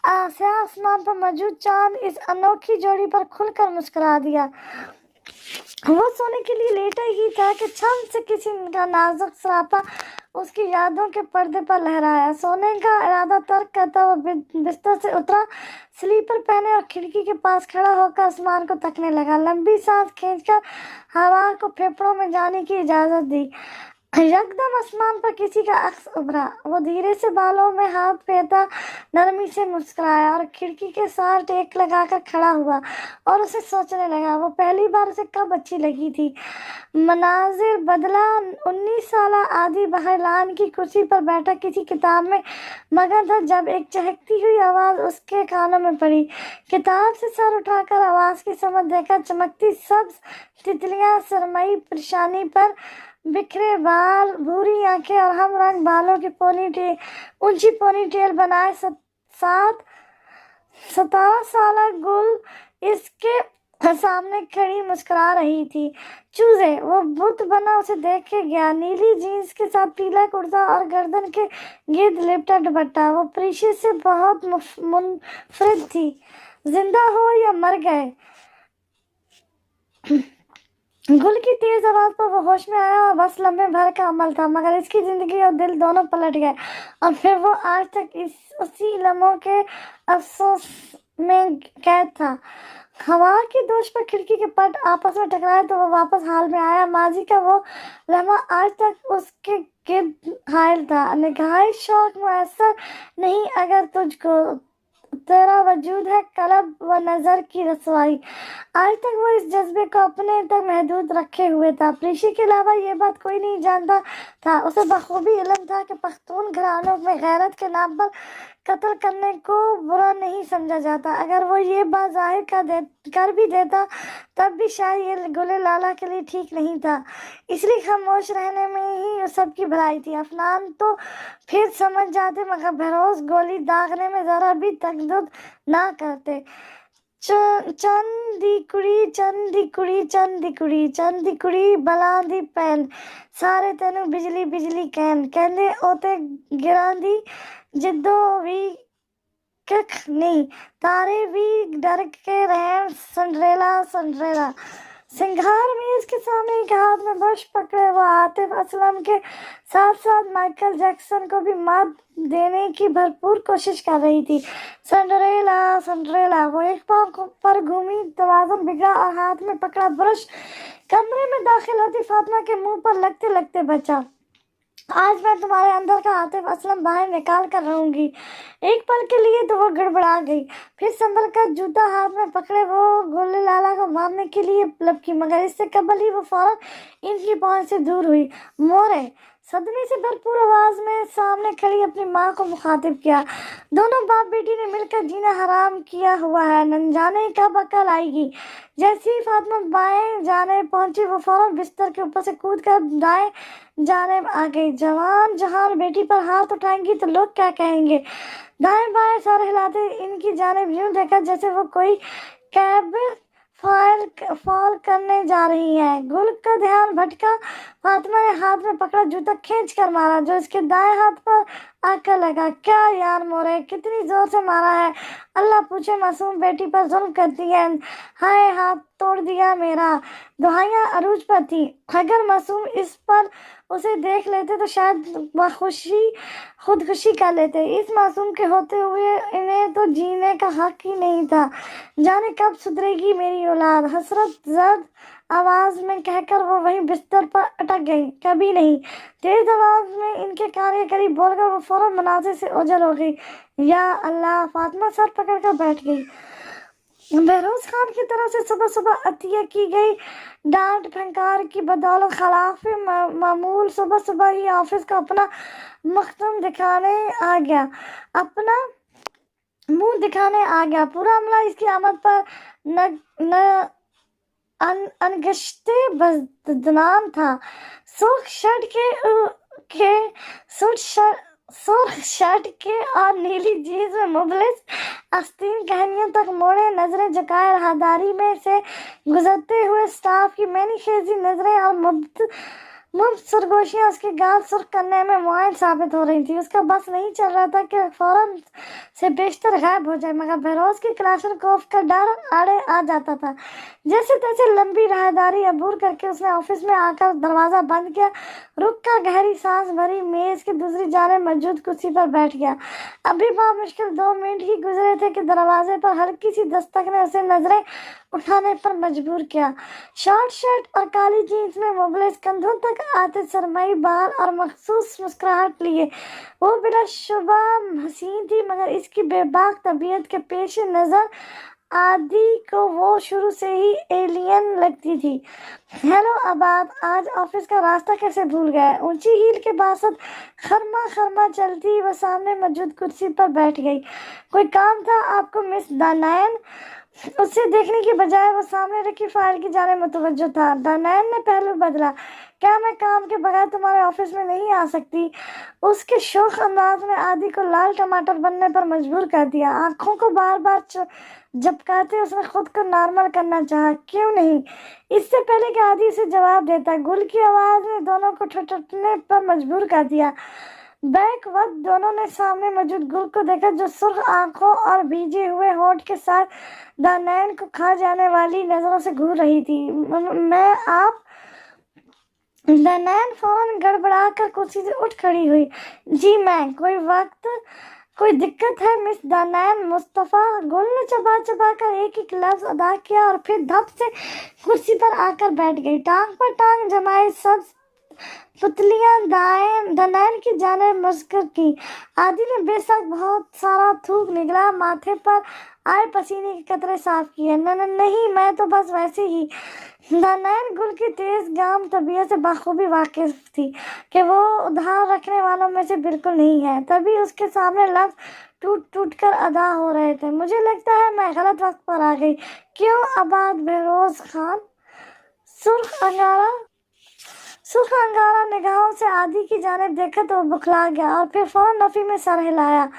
से आसमान पर मौजूद चांद इस अनोखी जोड़ी पर खुलकर मुस्कुरा दिया। वो सोने के लिए लेटा ही था कि छम से किसी का नाजुक सरापा उसकी यादों के पर्दे पर लहराया। सोने का इरादा तर्क करता हुआ बिस्तर से उतरा, स्लीपर पहने और खिड़की के पास खड़ा होकर आसमान को तकने लगा। लंबी सांस खींचकर हवा को फेफड़ों में जाने की इजाजत दी। यकदम आसमान पर किसी का अक्स उभरा। वो धीरे से बालों में हाथ फेरता नरमी से मुस्कुराया और खिड़की के साथ टेक लगाकर खड़ा हुआ और उसे सोचने लगा वो पहली बार उसे कब अच्छी लगी थी। मनाजिर बदला। 19 साल आदि बहलान की कुर्सी पर बैठा किसी किताब में मगन था जब एक चहकती हुई आवाज उसके कानों में पड़ी। किताब से सर उठाकर आवाज की समझ देकर चमकती सब्ज तितलियां सरमई परेशानी पर बिखरे बाल, भूरी आंखें और हम रंग बालों की ऊंची पोनीटेल बनाए 17 साल गुल इसके सामने खड़ी मुस्कुरा रही थी। चूजे, वो बुत बना उसे देख के गया। नीली जीन्स के साथ पीला कुर्ता और गर्दन के गिर्द लिपटा दुपट्टा। वो प्रीशियस से बहुत मुनफरिद थी। जिंदा हो या मर गए? गुल की तेज आवाज पर वो होश में आया और बस लम्हे भर का अमल था, मगर इसकी जिंदगी और दिल दोनों पलट गए और फिर वो आज तक उसी लम्हों के अफसोस में कैद था। हवा के दोष पर खिड़की के पट आपस में टकराए तो वो वापस हाल में आया। माजी का वो लम्हा आज तक उसके गिर्द हायल था। निगाह शौक मुयसर नहीं अगर तुझको तेरा वजूद है कलब व नजर की रसवाई। आज तक वो इस जज्बे को अपने तक महदूद रखे हुए था। प्रीशी के अलावा ये बात कोई नहीं जानता था। उसे बखूबी इल्म था कि पख्तून घरानों में गैरत के नाम पर कत्ल करने को बुरा नहीं समझा जाता। अगर वो ये बात जाहिर कर भी देता तब भी शायद ये गुले लाला के लिए ठीक नहीं था। इसलिए खामोश रहने में ही उस सब की भलाई थी। अफनान तो फिर समझ जाते, मगर बहरोज गोली दागने में जरा भी तकद्दुद ना करते। चंदी कुड़ी चंदी कुड़ी चंदी कुड़ी चंदी कुड़ी बला दी पैन, सारे तेनू बिजली बिजली कहन, कहंदे ओते गिरा दी जिद्दो भी कख नहीं, तारे भी डर के रहन संड्रेला संड्रेला। सिंघार मीज के सामने एक हाथ में ब्रश पकड़े वो आतिफ असलम के साथ साथ माइकल जैक्सन को भी मात देने की भरपूर कोशिश कर रही थी। संड्रेला संड्रेला। वो एक पांव पर घूमी, तवाज़ुन बिगड़ा और हाथ में पकड़ा ब्रश कमरे में दाखिल होती फातिमा के मुंह पर लगते लगते बचा, आज मैं तुम्हारे अंदर का आतिफ असलम बाहर निकाल कर रहूंगी। एक पल के लिए तो वो गड़बड़ा गई, फिर संभल कर जूता हाथ में पकड़े वो गोले लाला को मारने के लिए लपकी, मगर इससे कबल ही वो फौरन इनकी पहुंच से दूर हुई। मोरे, सदमे से भरपूर आवाज में सामने खड़ी अपनी माँ को मुखातिब किया। दोनों बाप बेटी ने मिलकर जीना हराम किया हुआ है, न जाने कब अकल आएगी। जैसे ही फातिमा बाएं जाने पहुंची वो फौरन बिस्तर के ऊपर से कूद कर दाएं जानिब आ गई। जवान जहान बेटी पर हाथ उठाएंगी तो लोग क्या कहेंगे। दाएं बाएं सर हिलाते इनकी जानिब यूं देखा जैसे वो कोई कैब फॉल करने जा रही है। गुल का ध्यान भटका, फातिमा ने हाथ में पकड़ा जूता खींच कर मारा जो इसके दाएं हाथ पर आकर लगा। क्या यार मोरे, कितनी जोर से मारा है, अल्लाह पूछे मासूम बेटी पर जुल्म करती है। हाय, हाथ तोड़ दिया मेरा। दुहाइयां अरूज पर थी। अगर मासूम इस पर उसे देख लेते तो शायद खुदकुशी कर लेते। इस मासूम के होते हुए इन्हें तो जीने का हक ही नहीं था। जाने कब सुधरेगी मेरी औलाद, हसरत जर्द आवाज में कहकर वो वहीं बिस्तर पर अटक गई। कभी नहीं, तेज आवाज में इनके कान के करीब बोलकर वो फौरन मनाजे से ओझल हो गई। या अल्लाह, फातिमा सर पकड़कर बैठ गई। बहरोज खान की तरफ से सुबह सुबह अतिया की गई डांट फंकार की बदौलत खिलाफ मामूल सुबह सुबह ही ऑफिस का अपना मख्तम दिखाने आ गया, अपना मुंह दिखाने आ गया। पूरा अमला इसकी आमद पर न अनगश्ते बदनाम था। सुर्ख शर्ट के और नीली जीन्स में मुबलिस आस्तीन कहानियों तक मोड़े नजरें झुकाए राहदारी में से गुजरते हुए स्टाफ की मैनी खेजी नजरें और मुफ्त सरगोशियां उसके गाल सुर्ख करने में मुआयन साबित हो रही थी। उसका बस नहीं चल रहा था कि फौरन से बेशतर गायब हो जाए, मगर बहरोज की क्लाशनकोफ का डर आड़े आ जाता था। जैसे तैसे लंबी राहदारी अबूर करके उसने ऑफिस में आकर दरवाजा बंद किया, रुक कर गहरी सांस भरी, मेज की दूसरी जानिब मौजूद कुर्सी पर बैठ गया। अभी बहुत मुश्किल 2 मिनट ही गुजरे थे कि दरवाजे पर हल्की सी दस्तक ने उसे नजरें उठाने पर मजबूर किया। शॉर्ट शर्ट और काली जीन्स में मुबलिस कंधों तक आते सरमाई बाल और मखसूस मुस्कुराहट लिए वो बिला शुबा हसीन थी, मगर इसकी बेबाक तबीयत के पेश नजर आदि को वो शुरू से ही एलियन लगती थी। हेलो अबाब, आज ऑफिस का रास्ता कैसे भूल गए। ऊंची हील के बासत खरमा खरमा चलती वो सामने मौजूद कुर्सी पर बैठ गई। कोई काम था आपको मिस दानैन? उसे देखने की बजाय वो सामने रखी फाइल की जाने मुतवज्जो था। दानैन ने पहलू बदला। क्या मैं काम के बगैर तुम्हारे ऑफिस में नहीं आ सकती? उसके शौक अंदाज ने आदि को लाल टमाटर बनने पर मजबूर कर दिया। आंखों को बार बार झपकाते उसने खुद को नॉर्मल करना चाहा। क्यों नहीं? इससे पहले कि आदि उसे जवाब देता, गुल की आवाज ने दोनों को ठठकने पर मजबूर कर दिया। बैक वक्त दोनों ने सामने मौजूद गुल को देखा जो सुर्ख आंखों और भीजे हुए होठ के साथ दानैन को खा जाने वाली नजरों से घूर रही थी। मैं आप? दानैन फौरन गड़बड़ा कर कुर्सी से उठ खड़ी हुई। जी मैं। कोई दिक्कत है मिस दानैन? मुस्तफा। गुल ने चबा चबा कर एक एक लफ्ज अदा किया और फिर धप से कुर्सी पर आकर बैठ गई। टांग पर टांग जमाए पुतलियां दनैन की जानिब मुस्कुर की। आदि ने बेशक बहुत सारा थूक निकला, माथे पर आए पसीने के कतरे साफ किए। नहीं, मैं तो बस वैसे ही। दनैन गुल की तेज गाम तबीयत से बखूबी वाकिफ थी कि वो उधार रखने वालों में से बिल्कुल नहीं है। तभी उसके सामने लफ्ज टूट टूट कर अदा हो रहे थे। मुझे लगता है मैं गलत वक्त पर आ गई। क्यों अबाद बहरोज खान? सुर्ख अंगारा निगाहों से आदि की जानिब देखा तो वो बुखला गया और फिर फौरन नफी में सर हिलाया।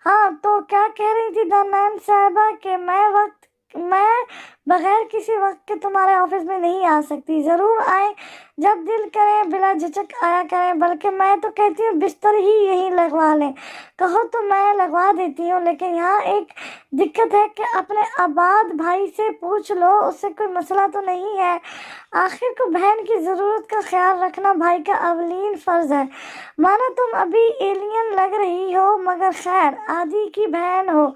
हाँ, तो क्या कह रही थी दनैन साहिबा कि मैं बगैर किसी वक्त के तुम्हारे ऑफिस में नहीं आ सकती? जरूर आए, जब दिल करे बिला झिझक आया करें। बल्कि मैं तो कहती हूँ बिस्तर ही यहीं लगवा लें। कहो तो मैं लगवा देती हूँ, लेकिन यहाँ एक दिक्कत है कि अपने आबाद भाई से पूछ लो, उससे कोई मसला तो नहीं है। आखिर को बहन की ज़रूरत का ख्याल रखना भाई का अवलीन फ़र्ज़ है। मानो तुम अभी एलियन लग रही हो, मगर खैर आदि की बहन हो।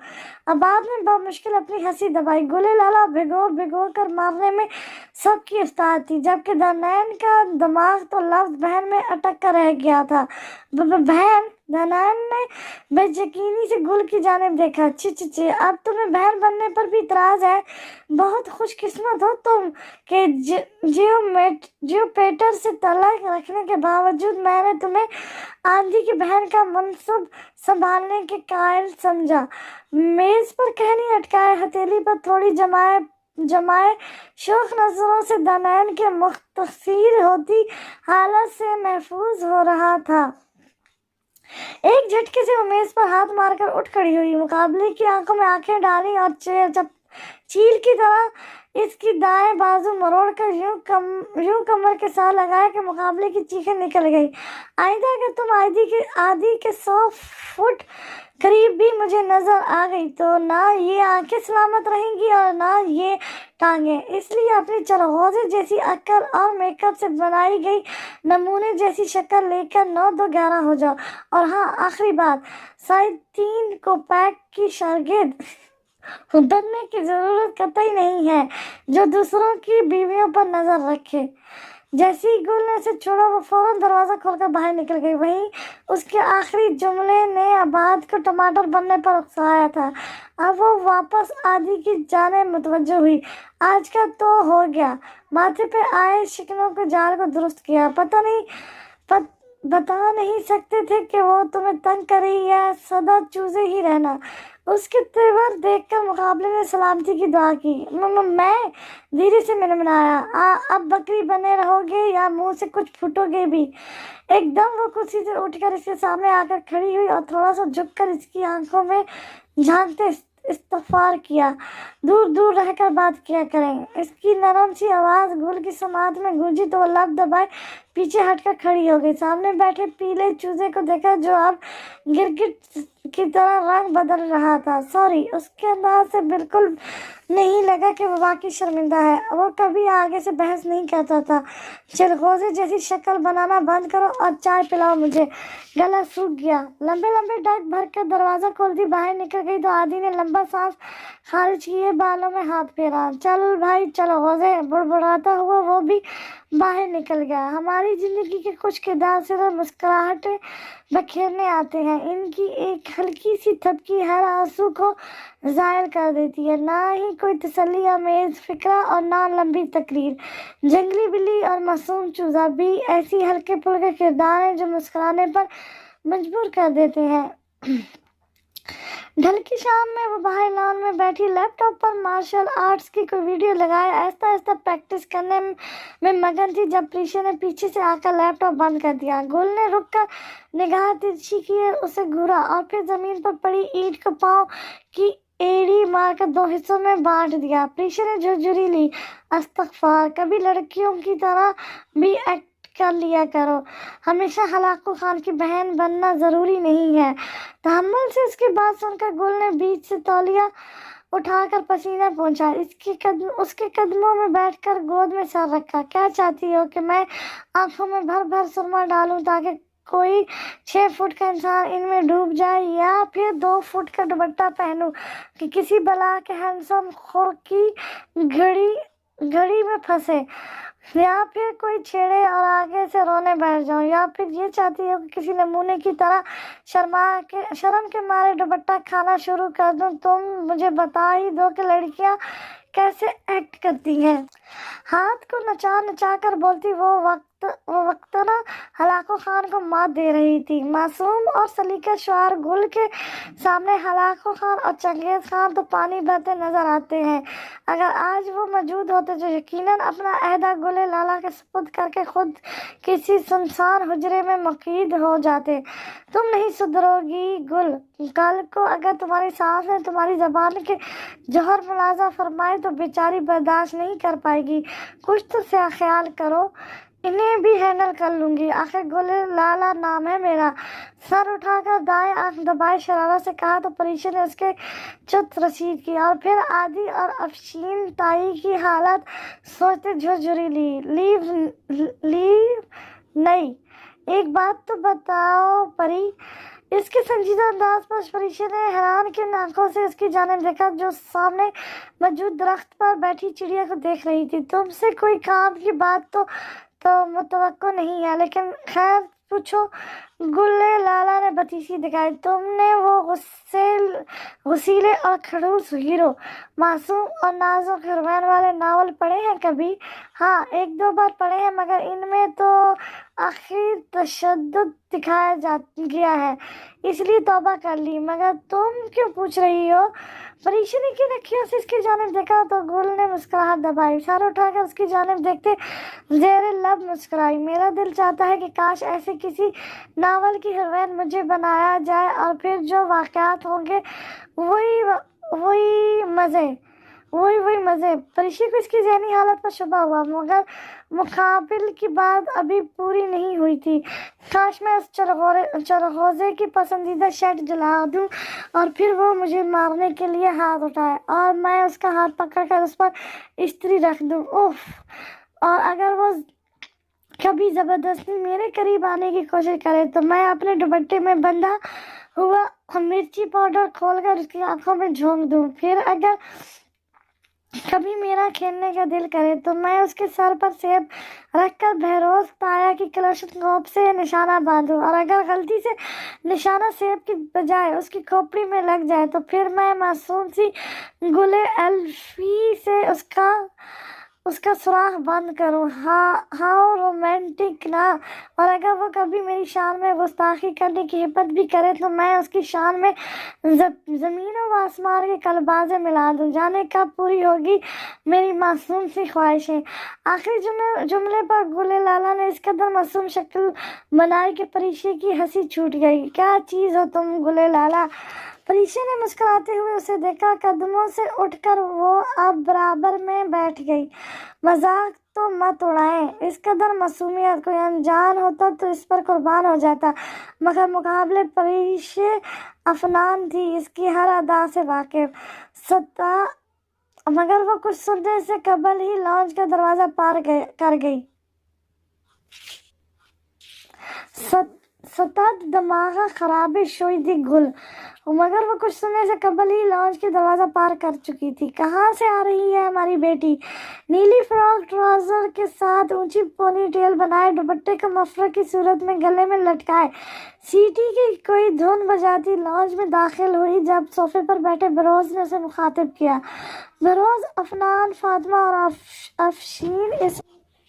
आबाद ने बमुश्किल अपनी हंसी दबाई। गुले लाला भिगो कर मारने में सबकी उस्ताद थी, जबकि दनैन का दिमाग तो लफ्ज बहन में अटक कर रह गया था। बहन? दनैन ने बेयकीनी से गुल की जानिब देखा। ची, अब तुम्हें बहन बनने पर भी इतराज है? बहुत खुशकिस्मत हो तुम कि जियोपेटर से तलाक रखने के बावजूद मैंने तुम्हें आंधी की बहन का मनसब संभालने के कायल समझा। मेज पर कहनी अटकाए, हथेली पर थोड़ी जमाए शौक नजरों से दनैन के मुख्तसिर होती हालत से महफूज हो रहा था। एक झटके से वो मेज पर हाथ मारकर उठ खड़ी हुई, मुकाबले की आंखों में आंखें डाली और चील की तरह इसकी दाएं बाजू मरोड़कर यूं कमर के साथ लगाया कि मुकाबले की चीखें निकल गई। आइंदा अगर तुम आदि के 100 फुट करीब भी मुझे नजर आ गई तो ना ये आंखें सलामत रहेंगी और ना ये टांगे। इसलिए अपनी चरगोजे जैसी अक्ल और मेकअप से बनाई गई नमूने जैसी शक्ल लेकर 9-2-11 हो जाओ। और हाँ, आखिरी बात, साइड 3 को पैक की शागिर्द बनने की जरूरत कतई नहीं है, जो दूसरों की बीवियों पर नजर रखे। जैसे ही गुल ने उसे छोड़ा, वो फौरन दरवाजा खोलकर बाहर निकल गई। वहीं उसके आखिरी जुमले ने आबाद को टमाटर बनने पर उकसाया था। अब वो वापस आदि की जानिब मुतवज्जो हुई। आज का तो हो गया। माथे पे आए शिकनों के जाल को दुरुस्त किया। बता नहीं सकते थे कि वो तुम्हें तंग कर रही है, सदा चूजे ही रहना। उसके तेवर देखकर मुकाबले ने सलामती की दुआ की। मैं धीरे से मिनमिनाया, अब बकरी बने रहोगे या मुंह से कुछ फूटोगे भी? एकदम वो कुर्सी से उठकर इसके सामने आकर खड़ी हुई और थोड़ा सा झुककर इसकी आंखों में झांकते इस्तगफार किया। दूर दूर रहकर बात किया करें। इसकी नरम सी आवाज़ गुल की समात में गूंजी तो वो लब दबाए पीछे हटकर खड़ी हो गई। सामने बैठे पीले चूजे को देखा जो अब गिरगिट की तरह रंग बदल रहा था। सॉरी, उसके अंदाज से बिल्कुल नहीं लगा कि वो वाकई शर्मिंदा है। वो कभी आगे से बहस नहीं करता था। चिलगोजे जैसी शक्ल बनाना बंद करो और चाय पिलाओ मुझे, गला सूख गया। लंबे लंबे डग भर कर दरवाजा खोलती बाहर निकल गई तो आदि ने लंबा सांस खारिज किए बालों में हाथ फेरा। चल भाई चलो, गोजे बुड़बुड़ाता हुआ वो भी बाहर निकल गया। हमारी जिंदगी के कुछ किरदार सिर्फ मुस्कुराहटें बखेरने आते हैं। इनकी एक हल्की सी थपकी हर आंसू को ज़ाहिर कर देती है। ना ही कोई तसल्ली आमेज फिक्रा और ना लंबी तकरीर। जंगली बिल्ली और मासूम चूजा भी ऐसी हल्के फुल्के किरदार हैं जो मुस्कुराने पर मजबूर कर देते हैं। ढल की शाम में वो बाहर लॉन में बैठी लैपटॉप पर मार्शल आर्ट्स की कोई वीडियो लगाए आहिस्ता आहिस्ता प्रैक्टिस करने में मगन थी जब प्रीशा ने पीछे से आकर लैपटॉप बंद कर दिया। गुल ने रुक कर निगाह तिरछी की और उसे घूरा और फिर जमीन पर पड़ी ईंट को पांव की एड़ी मारकर 2 हिस्सों में बांट दिया। प्रीशा ने झुरझुरी ली। अस्तगफार, कभी लड़कियों की तरह भी एक्ट कर लिया करो। हमेशा हलाकू खान की बहन बनना जरूरी नहीं है। तहम्मुल से उसकी बात सुनकर गुल ने बीच से तौलिया उठाकर पसीना पोंछा। उसके कदमों में बैठकर गोद में सर रखा। क्या चाहती हो कि मैं आंखों में भर भर सुरमा डालूं ताकि कोई 6 फुट का इंसान इनमें डूब जाए, या फिर 2 फुट का दुपट्टा पहनूं कि किसी बला के हैंडसम खुर की घड़ी घड़ी में फंसे, या फिर कोई छेड़े और आगे से रोने बैठ जाऊं, या फिर ये चाहती हो कि किसी नमूने की तरह शर्म के मारे दुपट्टा खाना शुरू कर दूं। तुम मुझे बता ही दो कि लड़कियां कैसे एक्ट करती हैं। हाथ को नचा नचा कर बोलती, वो वक्त ना हलाको खान को मात दे रही थी। मासूम और सलीका-शुआर गुल के सामने हलाको खान और चंगेज खान तो पानी भरते नजर आते हैं। अगर आज वो मौजूद होते तो यकीनन अपना अहदा गुले लाला के सुपुर्द करके खुद किसी सुनसान हुजरे में मुकीद हो जाते। तुम नहीं सुधरोगी गुल, कल को अगर तुम्हारी सास ने तुम्हारी जबान के जौहर मुलाजा फरमाए तो बेचारी बर्दाश्त नहीं कर पाएगी। कुछ तो से ख्याल करो, इन्हें भी हैंडल कर लूंगी। आखिर गुले लाला नाम है मेरा। सर उठाकर दाएं आंख दबाए शरारत से कहा तो परीक्षा ने उसके चुत रसीद की और फिर आदि और अफशीन ताई की हालत सोचते झुरझुरी लीव नहीं। एक बात तो बताओ परी, इसके संजीदा अंदाज पर परीक्षा ने हैरान की आंखों से उसकी जानिब देखा जो सामने मौजूद दरख्त पर बैठी चिड़िया को देख रही थी। तुमसे कोई काम की बात तो मुतवक्को नहीं है, लेकिन खैर पूछो। गुल्ले लाला ने बतीसी दिखाई। तुमने वो गुस्सीले और खड़ूस हीरो, मासूम और नाजुक हिरोइन वाले नावल पढ़े हैं कभी? हाँ, एक दो बार पढ़े हैं, मगर इनमें तो आखिर तशद्दुद दिखाया गया है, इसलिए तौबा कर ली। मगर तुम क्यों पूछ रही हो? परीक्षणी की नखियों से इसकी जानिब देखा तो गुल ने मुस्कुराहट दबाई। सर उठाकर उसकी जानिब देखते जेरे लब मुस्कुराई। मेरा दिल चाहता है कि काश ऐसे किसी नावल की हीरोइन मुझे बनाया जाए और फिर जो वाक़यात होंगे वही मज़े। परीक्षा को इसकी ज़हनी हालत पर शुबा हुआ, मगर मुकाबिल की बात अभी पूरी नहीं हुई थी। काश मैं उस चरगोज़े की पसंदीदा शर्ट जला दूं और फिर वो मुझे मारने के लिए हाथ उठाए और मैं उसका हाथ पकड़कर उस पर इस्त्री रख दूं। उफ! और अगर वो कभी ज़बरदस्ती मेरे करीब आने की कोशिश करे तो मैं अपने दुपट्टे में बंधा हुआ मिर्ची पाउडर खोलकर उसकी आंखों में झोंक दूं। फिर अगर कभी मेरा खेलने का दिल करे तो मैं उसके सर पर सेब रखकर बहरोज ताया की कलशकोप से निशाना बांधूं, और अगर गलती से निशाना सेब की बजाय उसकी खोपड़ी में लग जाए तो फिर मैं मासूम सी गुले अल्फी से उसका सुराख बंद करूं। हाँ रोमांटिक ना। और अगर वो कभी मेरी शान में गुस्ताखी करने की हिम्मत भी करे तो मैं उसकी शान में ज़मीन और आसमान के कलबाजे मिला दूं। जाने कब पूरी होगी मेरी मासूम सी ख्वाहिशें। आखिरी जुमले पर गुले लाला ने इस कदर मासूम शक्ल बनाई कि परीक्षा की हंसी छूट गई। क्या चीज़ हो तुम गुले लाला? परीक्षा ने मुस्कुराते हुए उसे देखा। कदमों से उठकर वो अब बराबर में बैठ गई। मजाक तो मत उड़ाएं, इस कदर मासूमियत कोई अनजान होता तो इस पर कुर्बान हो जाता, मगर मुकाबले परीक्षा अफनान थी, इसकी हर अदा से वाकिफ। मगर वो कुछ सुनने से कबल ही लॉन्च का दरवाजा पार कर गई। सतत दिमाग खराबी शोई थी गुल, मगर वो कुछ सुनने से कबल ही लॉन्च के दरवाजा पार कर चुकी थी। कहाँ से आ रही है हमारी बेटी? नीली फ्रॉक ट्राउजर के साथ ऊंची पोनी टेल बनाए दुपट्टे को मफलर की सूरत में गले में लटकाए सीटी की कोई धुन बजाती लॉन्च में दाखिल हुई। जब सोफे पर बैठे बरोज ने उसे मुखातिब किया। बरोज, अफनान, फातिमा और अफशीन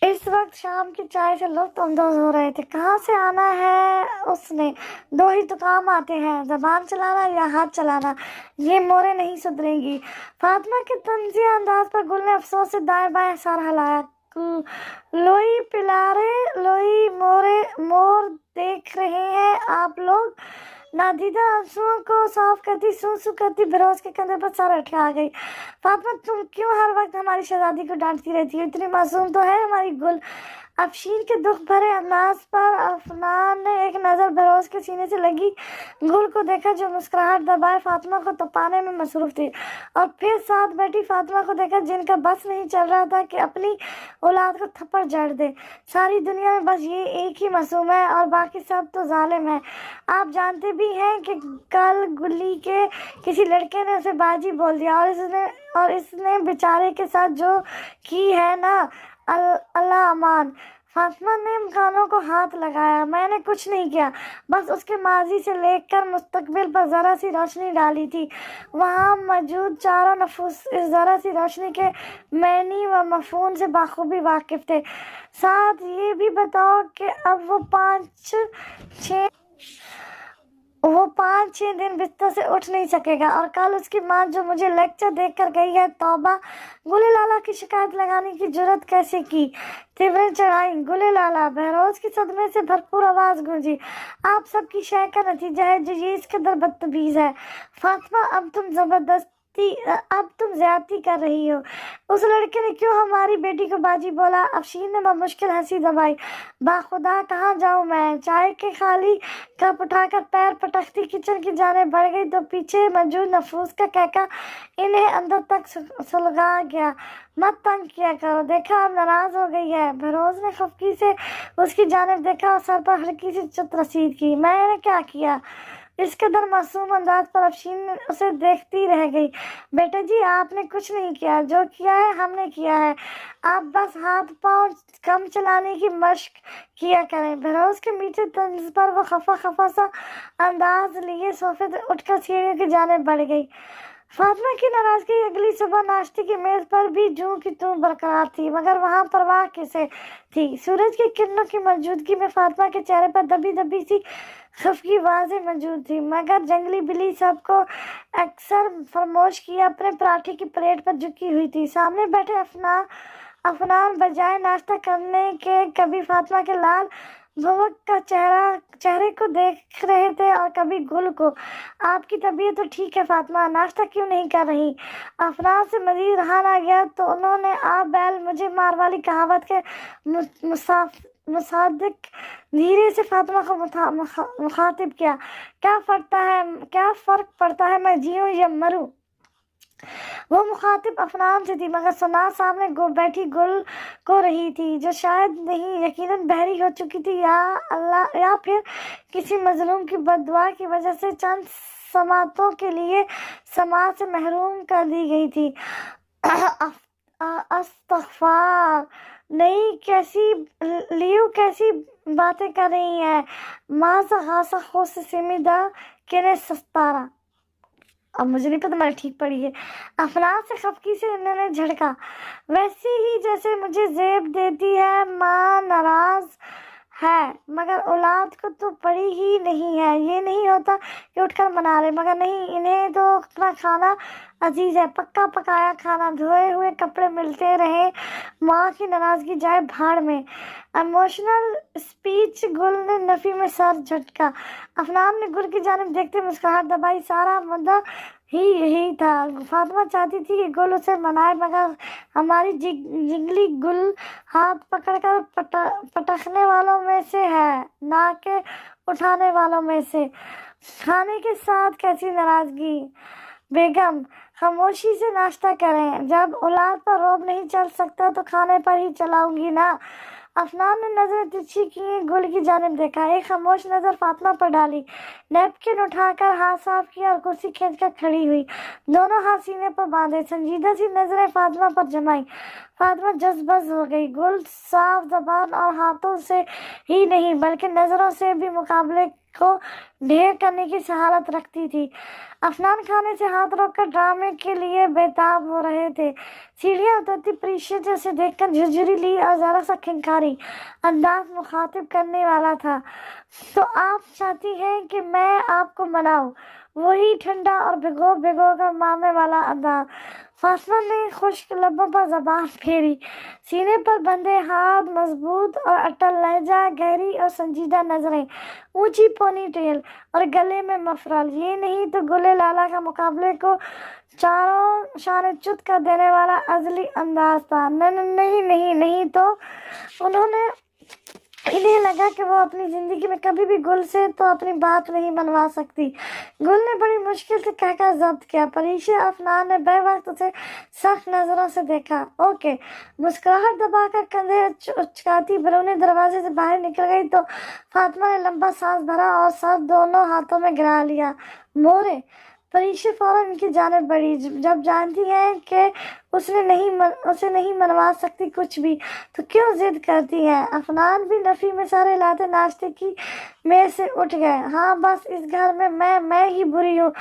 इस वक्त शाम की चाय से लुत्फ अंदोज हो रहे थे। कहाँ से आना है उसने? दो ही तो काम आते हैं, जबान चलाना या हाथ चलाना। ये मोरे नहीं सुधरेंगी। फातिमा के तंजिया अंदाज पर गुल ने अफसोस से दाएं बाएं सर हिलाया। लोई पिलारे, लोई मोर देख रहे हैं आप लोग? नादीदा आंसुओं को साफ करती सूसू करती बरोज के कंधे पर सर अटका गई। फातिमा, तुम क्यों हर वक्त हमारी शहजादी को डांटती रहती हो? इतनी मासूम तो है हमारी गुल। افشین کے دکھ بھرے انداز پر افنان نے ایک نظر بہروز کے سینے سے لگی گل کو دیکھا جو مسکراہٹ دبائے فاطمہ کو تپانے میں مصروف تھی، اور پھر ساتھ بیٹھی فاطمہ کو دیکھا جن کا بس نہیں چل رہا تھا کہ اپنی اولاد کو تھپڑ جڑ دے۔ ساری دنیا میں بس یہ ایک ہی معصوم ہے اور باقی سب تو ظالم ہے۔ آپ جانتے بھی ہیں کہ کل گلی کے کسی لڑکے نے اسے باجی بول دیا، اور اس نے بیچارے کے ساتھ جو کی ہے نا، اللہ امان۔ فاطمہ نے کانوں کو ہاتھ لگایا۔ میں نے کچھ نہیں کیا، بس اس کے ماضی سے لے کر مستقبل پر ذرا سی روشنی ڈالی تھی۔ وہاں موجود چاروں نفوس اس ذرا سی روشنی کے معنی و مفہوم سے بخوبی واقف تھے۔ ساتھ یہ بھی بتاؤ کہ اب وہ پانچ چھ دن بستر سے اٹھ نہیں سکے گا، اور کل اس کی ماں جو مجھے لیکچر دیکھ کر گئی ہے، توبہ! گلے لالا کی شکایت لگانے کی جرت کیسے کی؟ تیوریں چڑھائیں گلے لالا! بہروز کی صدمے سے بھرپور آواز گونجی۔ آپ سب کی شے کا نتیجہ ہے جو یہ اس قدر بدتمیز ہے۔ فاطمہ، اب تم زیادتی کر رہی ہو۔ اس لڑکے نے کیوں ہماری بیٹی کو باجی بولا؟ افشین نے بمشکل ہنسی دبائی۔ باخدا کہاں جاؤں میں؟ چائے کے خالی کپ اٹھا کر پیر پٹکتی کچن کی جانب بڑھ گئی تو پیچھے موجود نفوس کا کہکا انہیں اندر تک سلگا گیا۔ مت تنگ کیا کرو، دیکھا اب ناراض ہو گئی ہے۔ بہروز نے خفگی سے اس کی جانب دیکھا اور سر پر ہلکی سی چت رسید کی۔ میں نے کیا کیا؟ اس قدر معصوم انداز پر افشین اسے دیکھتی رہ گئی۔ بیٹا جی، آپ نے کچھ نہیں کیا، جو کیا ہے ہم نے کیا ہے۔ آپ بس ہاتھ پاؤں کم چلانے کی مشق کیا کریں۔ بہروز کے میٹھے طنز پر وہ خفا سا انداز لیے صوفے سے اٹھ کر سیڑھیوں کی جانب بڑھ گئی۔ فاطمہ کی ناراضگی اگلی صبح ناشتے کی میز پر بھی جوں کی توں برقرار تھی، مگر وہاں پرواہ کسے تھی؟ سورج کی کرنوں کی موجودگی میں فاطمہ کے چہرے پر دبی دبی سی خفگی واضح موجود تھی، مگر جنگلی بلی سب کو اکثر فراموش کیے اپنے پراٹھے کی پلیٹ پر جھکی ہوئی تھی۔ سامنے بیٹھے افنان بجائے ناشتہ کرنے کے کبھی فاطمہ کے لال بھوک کا چہرے کو دیکھ رہے تھے اور کبھی گل کو۔ آپ کی طبیعت تو ٹھیک ہے فاطمہ، ناشتہ کیوں نہیں کر رہی؟ افنان سے مزید رہا نہ گیا تو انہوں نے آپ بیل مجھے مار والی کہاوت کے مصادق دھیرے سے فاطمہ کو مخاطب کیا۔ کیا فرق پڑتا ہے میں جیوں یا مروں؟ وہ مخاطب افنان سے تھی، مگر سنا سامنے بیٹھی گل کو رہی تھی، جو شاید نہیں یقیناً بحری ہو چکی تھی یا پھر کسی مظلوم کی بد دعا کی وجہ سے چند سماعتوں کے لیے سماعت سے محروم کر دی گئی تھی۔ استغفار! لیو کیسی باتیں کر رہی ہیں؟ ماذا غاصہ خوش سمیدہ کنے سستارا! اب مجھے نہیں پتا میں نے ٹھیک پڑھی ہے۔ افنان سے خفگی سے انہوں نے جھڑکا۔ ویسے ہی جیسے مجھے زیب دیتی ہے۔ ماں ناراض ہے مگر اولاد کو تو پڑی ہی نہیں ہے۔ یہ نہیں ہوتا کہ اٹھ کر منا لے، مگر نہیں، انہیں تو اپنا کھانا عزیز ہے، پکا پکایا کھانا، دھوئے ہوئے کپڑے ملتے رہے۔ ماں کی ناراضگی جائے بھاڑ میں۔ Emotional speech! گل نے نفی میں سر جھٹکا۔ افنان نے گل کی جانب دیکھتے مسکراہٹ دبائی۔ سارا مدعا ہی یہی تھا۔ فاطمہ چاہتی تھی کہ گل اسے منائے، مگر ہماری جنگلی گل ہاتھ پکڑ کر پٹکنے والوں میں سے ہے، نہ کہ اٹھانے والوں میں سے۔ کھانے کے ساتھ کیسی ناراضگی؟ بیگم، خاموشی سے ناشتہ کریں۔ جب اولاد پر رعب نہیں چل سکتا تو کھانے پر ہی چلاؤں گی نا۔ افنان نے نظریں ترچھی کیے گل کی جانب دیکھا، ایک خاموش نظر فاطمہ پر ڈالی، نیپکن اٹھا کر ہاتھ صاف کیا اور کرسی کھینچ کر کھڑی ہوئی، دونوں ہاتھ سینے پر باندھے، سنجیدہ سی نظریں فاطمہ پر جمائیں۔ فاطمہ جذبز ہو گئی۔ گل صاف زبان اور ہاتھوں سے ہی نہیں بلکہ نظروں سے بھی مقابلے کو ڈھیر کرنے کی سہارت رکھتی تھی۔ افنان کھانے سے ہاتھ روک کر ڈرامے کے لیے بےتاب ہو رہے تھے۔ سیڑھیاں اترتی پریشیا نے اسے دیکھ کر جھرجھری لی اور ذرا سا کھنکھاری۔ انداز مخاطب کرنے والا تھا۔ تو آپ چاہتی ہیں کہ میں آپ کو مناؤں؟ وہی ٹھنڈا اور بھگو کر مارنے والا انداز۔ فاطمہ نے خشک لبوں پر زبان پھیری، سینے پر بندھے ہاتھ مضبوط اور اٹل لہجہ، گہری اور سنجیدہ نظریں، اونچی پونی ٹیل اور گلے میں مفرل۔ یہ نہیں تو گلے لالا کا مقابلے کو چاروں شانے چت کر دینے والا ازلی انداز تھا۔ نہیں تو انہوں نے इन्हें लगा कि वो अपनी जिंदगी में कभी भी गुल से तो अपनी बात नहीं मनवा सकती। गुल ने बड़ी मुश्किल से कहकर जब्त किया। परीक्षा अफनान ने बेवक्त उसे सख्त नजरों से देखा। ओके, मुस्कुराहट दबाकर कंधे उचकाती बरूनी दरवाजे से बाहर निकल गई तो फातिमा ने लंबा सांस भरा और सर दोनों हाथों में गिरा लिया। मोरे, परीक्षा फौरन उनकी जानिब बढ़ी। जब जानती है कि उसे नहीं मनवा सकती कुछ भी, तो क्यों जिद करती है। अफनान भी नफी में सर हिलाते नाश्ते की मेज से उठ गए। हाँ, बस इस घर में मैं ही बुरी हूँ,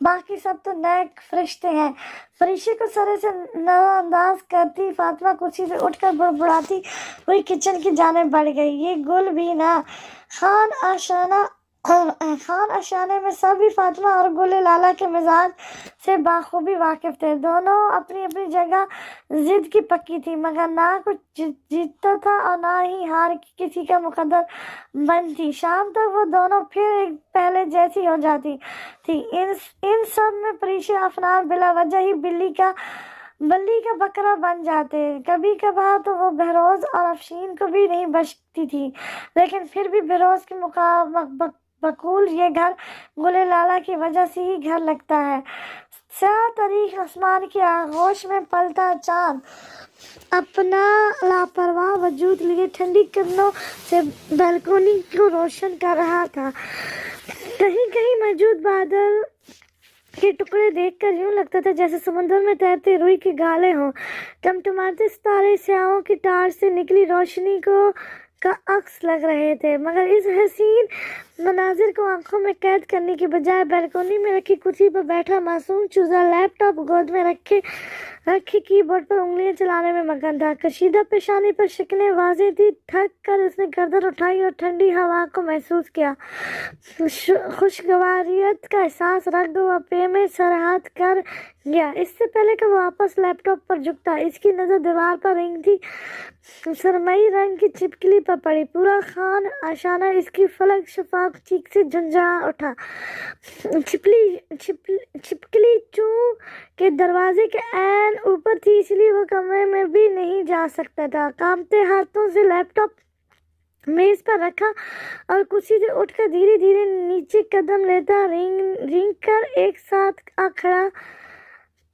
बाकी सब तो नेक फरिश्ते हैं। परीक्षा को सरे से नजरअंदाज करती फातिमा कुर्सी से उठकर बुड़बुड़ाती हुई किचन की जानिब बढ़ गई। ये गुल भी ना, खान आशाना में सभी फातिमा और गुल लाला के मिजाज से बाखूबी वाकिफ थे। दोनों अपनी अपनी जगह जिद की पक्की थी, मगर ना कुछ जीतता था और ना ही हार किसी का मुकद्दर बनती। शाम तक वो दोनों फिर एक पहले जैसी हो जाती थी। इन सब में परीक्षा अफनान बिला वजह ही बल्ली का बकरा बन जाते। कभी कभार तो वो बहरोज और अफशीन को भी नहीं बचती थी, लेकिन फिर भी बहरोज के बकूल ये घर गुले लाला की वजह से ही घर लगता है। स्याह तारीख आसमान की आगोश में पलता चांद अपना लापरवाह वजूद लिए ठंडी किरणों से बालकोनी को रोशन कर रहा था। कहीं कहीं मौजूद बादल के टुकड़े देखकर यूं लगता था जैसे समुद्र में तैरते रुई के गाले हों। टमटमाते सितारे स्याहों की टार से निकली रोशनी का अक्स लग रहे थे, मगर इस हसीन मनाजिर को आंखों में कैद करने के बजाय बालकोनी में रखी कुर्सी पर बैठा मासूम चूजा लैपटॉप गोद में रखे कीबोर्ड पर उंगलियां चलाने में मगन था। कशीदा पेशानी पर शिकने वाज़ेह थी। थक कर उसने गर्दन उठाई और ठंडी हवा को महसूस किया। खुशगवारियत का एहसास रग व पे में सरहद कर गया। इससे पहले कि वो वापस लैपटॉप पर झुकता, इसकी नज़र दीवार पर रिंग थी सरमई रंग की छिपकली पर पड़ी। पूरा खान आशाना इसकी फलक शफाफ चीख से झुंझुला उठा। छिपकली चूं के दरवाजे के ऐन ऊपर थी, इसलिए वो कमरे में भी नहीं जा सकता था। कांपते हाथों से लैपटॉप मेज पर रखा और कुर्सी से उठकर धीरे धीरे नीचे कदम लेता रिंग कर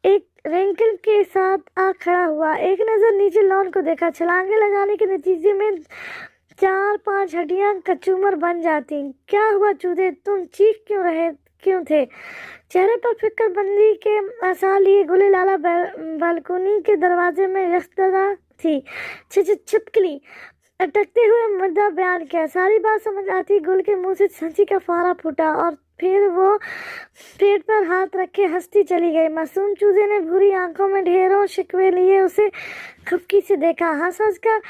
एक रेंकल के साथ आ खड़ा हुआ। एक नजर नीचे लॉन को देखा। छलांगे लगाने के नतीजे में 4-5 हड्डियां कचूमर बन जाती। क्या हुआ चूधे, तुम चीख क्यों थे? चेहरे पर फिक्रमंदी के आसार लिए गुले लाला बालकोनी के दरवाजे में यस्तदा थी। छिपकली अटकते हुए मुद्दा बयान किया। सारी बात समझ आती गुल के मुंह से हंसी का फुहारा फूटा और फिर वो पेट पर हाथ रखे हंसती चली गई। मासूम चूजे ने भूरी आंखों में ढेरों शिकवे लिए उसे खपकी से देखा। हंस कर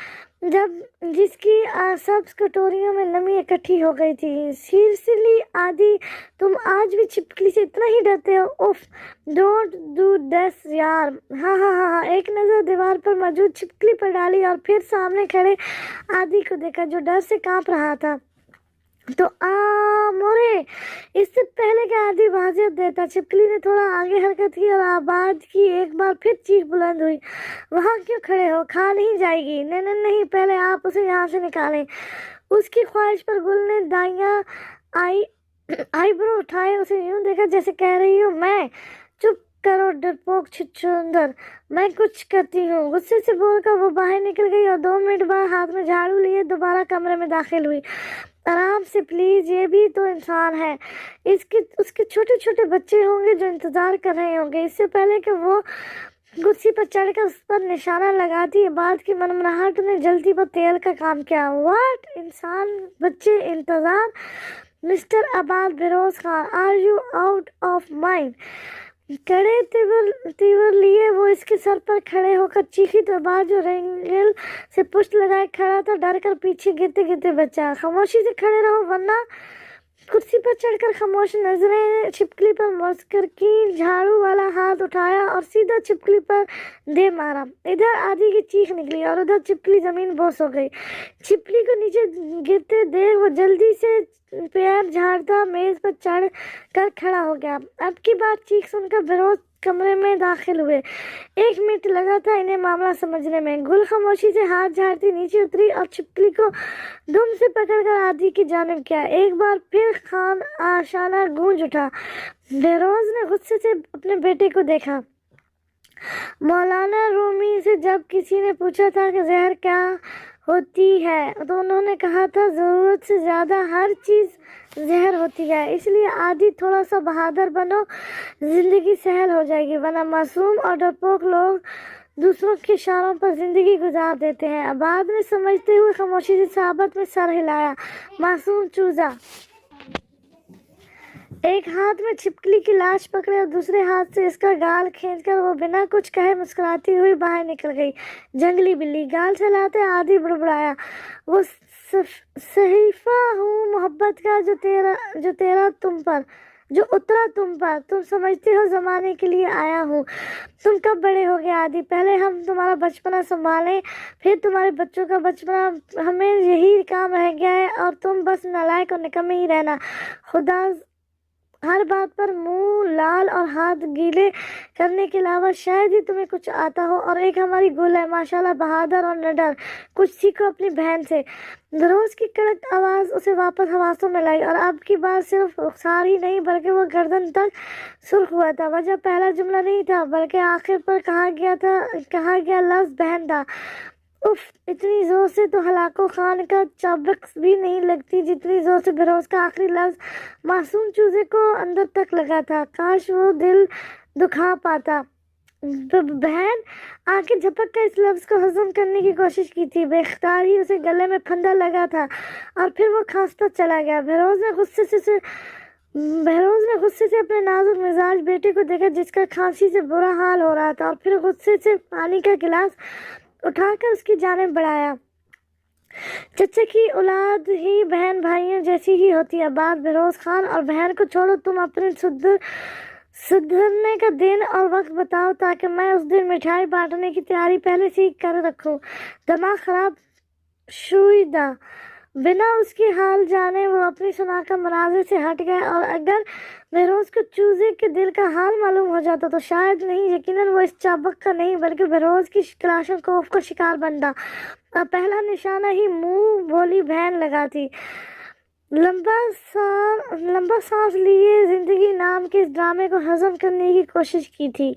जिसकी सब कटोरियों में नमी इकट्ठी हो गई थी। सीरियसली आदि, तुम आज भी छिपकली से इतना ही डरते हो? उफ, डोंट डू दिस यार। हाँ। एक नज़र दीवार पर मौजूद छिपकली पर डाली और फिर सामने खड़े आदि को देखा जो डर से कांप रहा था। तो मोरे, इससे पहले कि आदि वाजियत देता, छिपकली ने थोड़ा आगे हरकत की और आवाज की। एक बार फिर चीख बुलंद हुई। वहाँ क्यों खड़े हो? खा नहीं जाएगी। नहीं, पहले आप उसे यहाँ से निकालें। उसकी ख्वाहिश पर गुल ने दाइयाँ आईब्रो उठाए उसे यूं देखा जैसे कह रही हो मैं। चुप करो डरपोक छुछुंदर, मैं कुछ करती हूँ। गुस्से से बोलकर वो बाहर निकल गई और 2 मिनट बाद हाथ में झाड़ू लिए दोबारा कमरे में दाखिल हुई। आराम से प्लीज, ये भी तो इंसान है। उसके छोटे छोटे बच्चे होंगे जो इंतजार कर रहे होंगे। इससे पहले कि वो कुर्सी पर चढ़कर उस पर निशाना लगाती, बात की मनमनाहट ने जल्दी पर तेल का काम किया। व्हाट? इंसान बच्चे इंतजार? Mister Abad Firoz Khan, are you out of mind? कड़े तीवर लिए वो इसके सर पर खड़े होकर चीखी तो बाद जो रेंगल से पुष्ट लगाए खड़ा था डर कर पीछे गिरते गिरते बचा। खामोशी से खड़े रहो वरना। कुर्सी पर चढ़कर खामोश नजरें छिपकली पर मस्कर की। झाड़ू वाला हाथ उठाया और सीधा छिपकली पर दे मारा। इधर आदि की चीख निकली और उधर छिपकली जमीन बोस हो गई। छिपकली को नीचे गिरते देख वो जल्दी से पैर झाड़ता मेज पर चढ़ कर खड़ा हो गया। अब की बात चीख सुनकर विरोध कमरे में दाखिल हुए। 1 मिनट लगा था इन्हें मामला समझने में। गुल खामोशी से हाथ झाड़ती नीचे उतरी और छिपकली को दुम से पकड़कर आदि की जानिब किया। एक बार फिर खान आशाना गूंज उठा। बेरोज ने गुस्से से अपने बेटे को देखा। मौलाना रूमी से जब किसी ने पूछा था कि जहर क्या होती है तो उन्होंने कहा था ज़रूरत से ज़्यादा हर चीज़ जहर होती है, इसलिए आदि थोड़ा सा बहादुर बनो, ज़िंदगी सहल हो जाएगी। वरना मासूम और डरपोक लोग दूसरों के इशारों पर ज़िंदगी गुजार देते हैं। आबाद ने समझते हुए खामोशी से साबत में सर हिलाया। मासूम चूजा। एक हाथ में छिपकली की लाश पकड़े और दूसरे हाथ से इसका गाल खींचकर वो बिना कुछ कहे मुस्कुराती हुई बाहर निकल गई। जंगली बिल्ली। गाल चलाते आदि बुड़बुड़ाया। वो सहीफा हूँ मोहब्बत का जो तेरा तुम पर, जो उतरा तुम पर। तुम समझते हो जमाने के लिए आया हूँ। तुम कब बड़े हो गए आदि? पहले हम तुम्हारा बचपना संभालें, फिर तुम्हारे बच्चों का बचपना। हमें यही काम रह गया है और तुम बस नालायक और निकम्मे ही रहना। खुदा हर बात पर मुंह लाल और हाथ गीले करने के अलावा शायद ही तुम्हें कुछ आता हो। और एक हमारी गुल है माशाल्लाह, बहादुर और निडर। कुछ सीखो अपनी बहन से। रोज की कड़क आवाज़ उसे वापस हवासों में लाई और अब की बात सिर्फ रुखसार ही नहीं बल्कि वो गर्दन तक सुर्ख हुआ था। वजह पहला जुमला नहीं था बल्कि आखिर पर कहा गया लफ्ज़ बहन था। उफ, इतनी जोर से तो हलाको खान का चाबक भी नहीं लगती जितनी जोर से बेरोज का आखिरी लफ्ज मासूम चूजे को अंदर तक लगा था। काश वो दिल दुखा पाता। बहन आंखें झपक कर इस लफ्ज को हजम करने की कोशिश की थी। बेख्तियार ही उसे गले में फंदा लगा था और फिर वो खांसता चला गया। बेरोज ने गुस्से से अपने नाजुक मिजाज बेटे को देखा जिसका खांसी से बुरा हाल हो रहा था और फिर गुस्से से पानी का गिलास उठाकर उसकी जानिब बढ़ाया। चचा की औलाद ही बहन भाइयों जैसी ही होती है। बात बेरोज खान और बहन को छोड़ो, तुम अपने सुधरने का दिन और वक्त बताओ ताकि मैं उस दिन मिठाई बांटने की तैयारी पहले से ही कर रखूं। दिमाग खराब शुइदा। बिना उसकी हाल जाने वो अपनी सुनाकर मनाजिर से हट गए और अगर बेरोज को चूजे के दिल का हाल मालूम हो जाता तो शायद नहीं, यकीनन वो इस चाबक का नहीं बल्कि बेरोज की क्लाशन कोफ का शिकार बनता। और पहला निशाना ही मुंह बोली बहन लगा थी। लंबा सांस लिए जिंदगी नाम के इस ड्रामे को हजम करने की कोशिश की थी।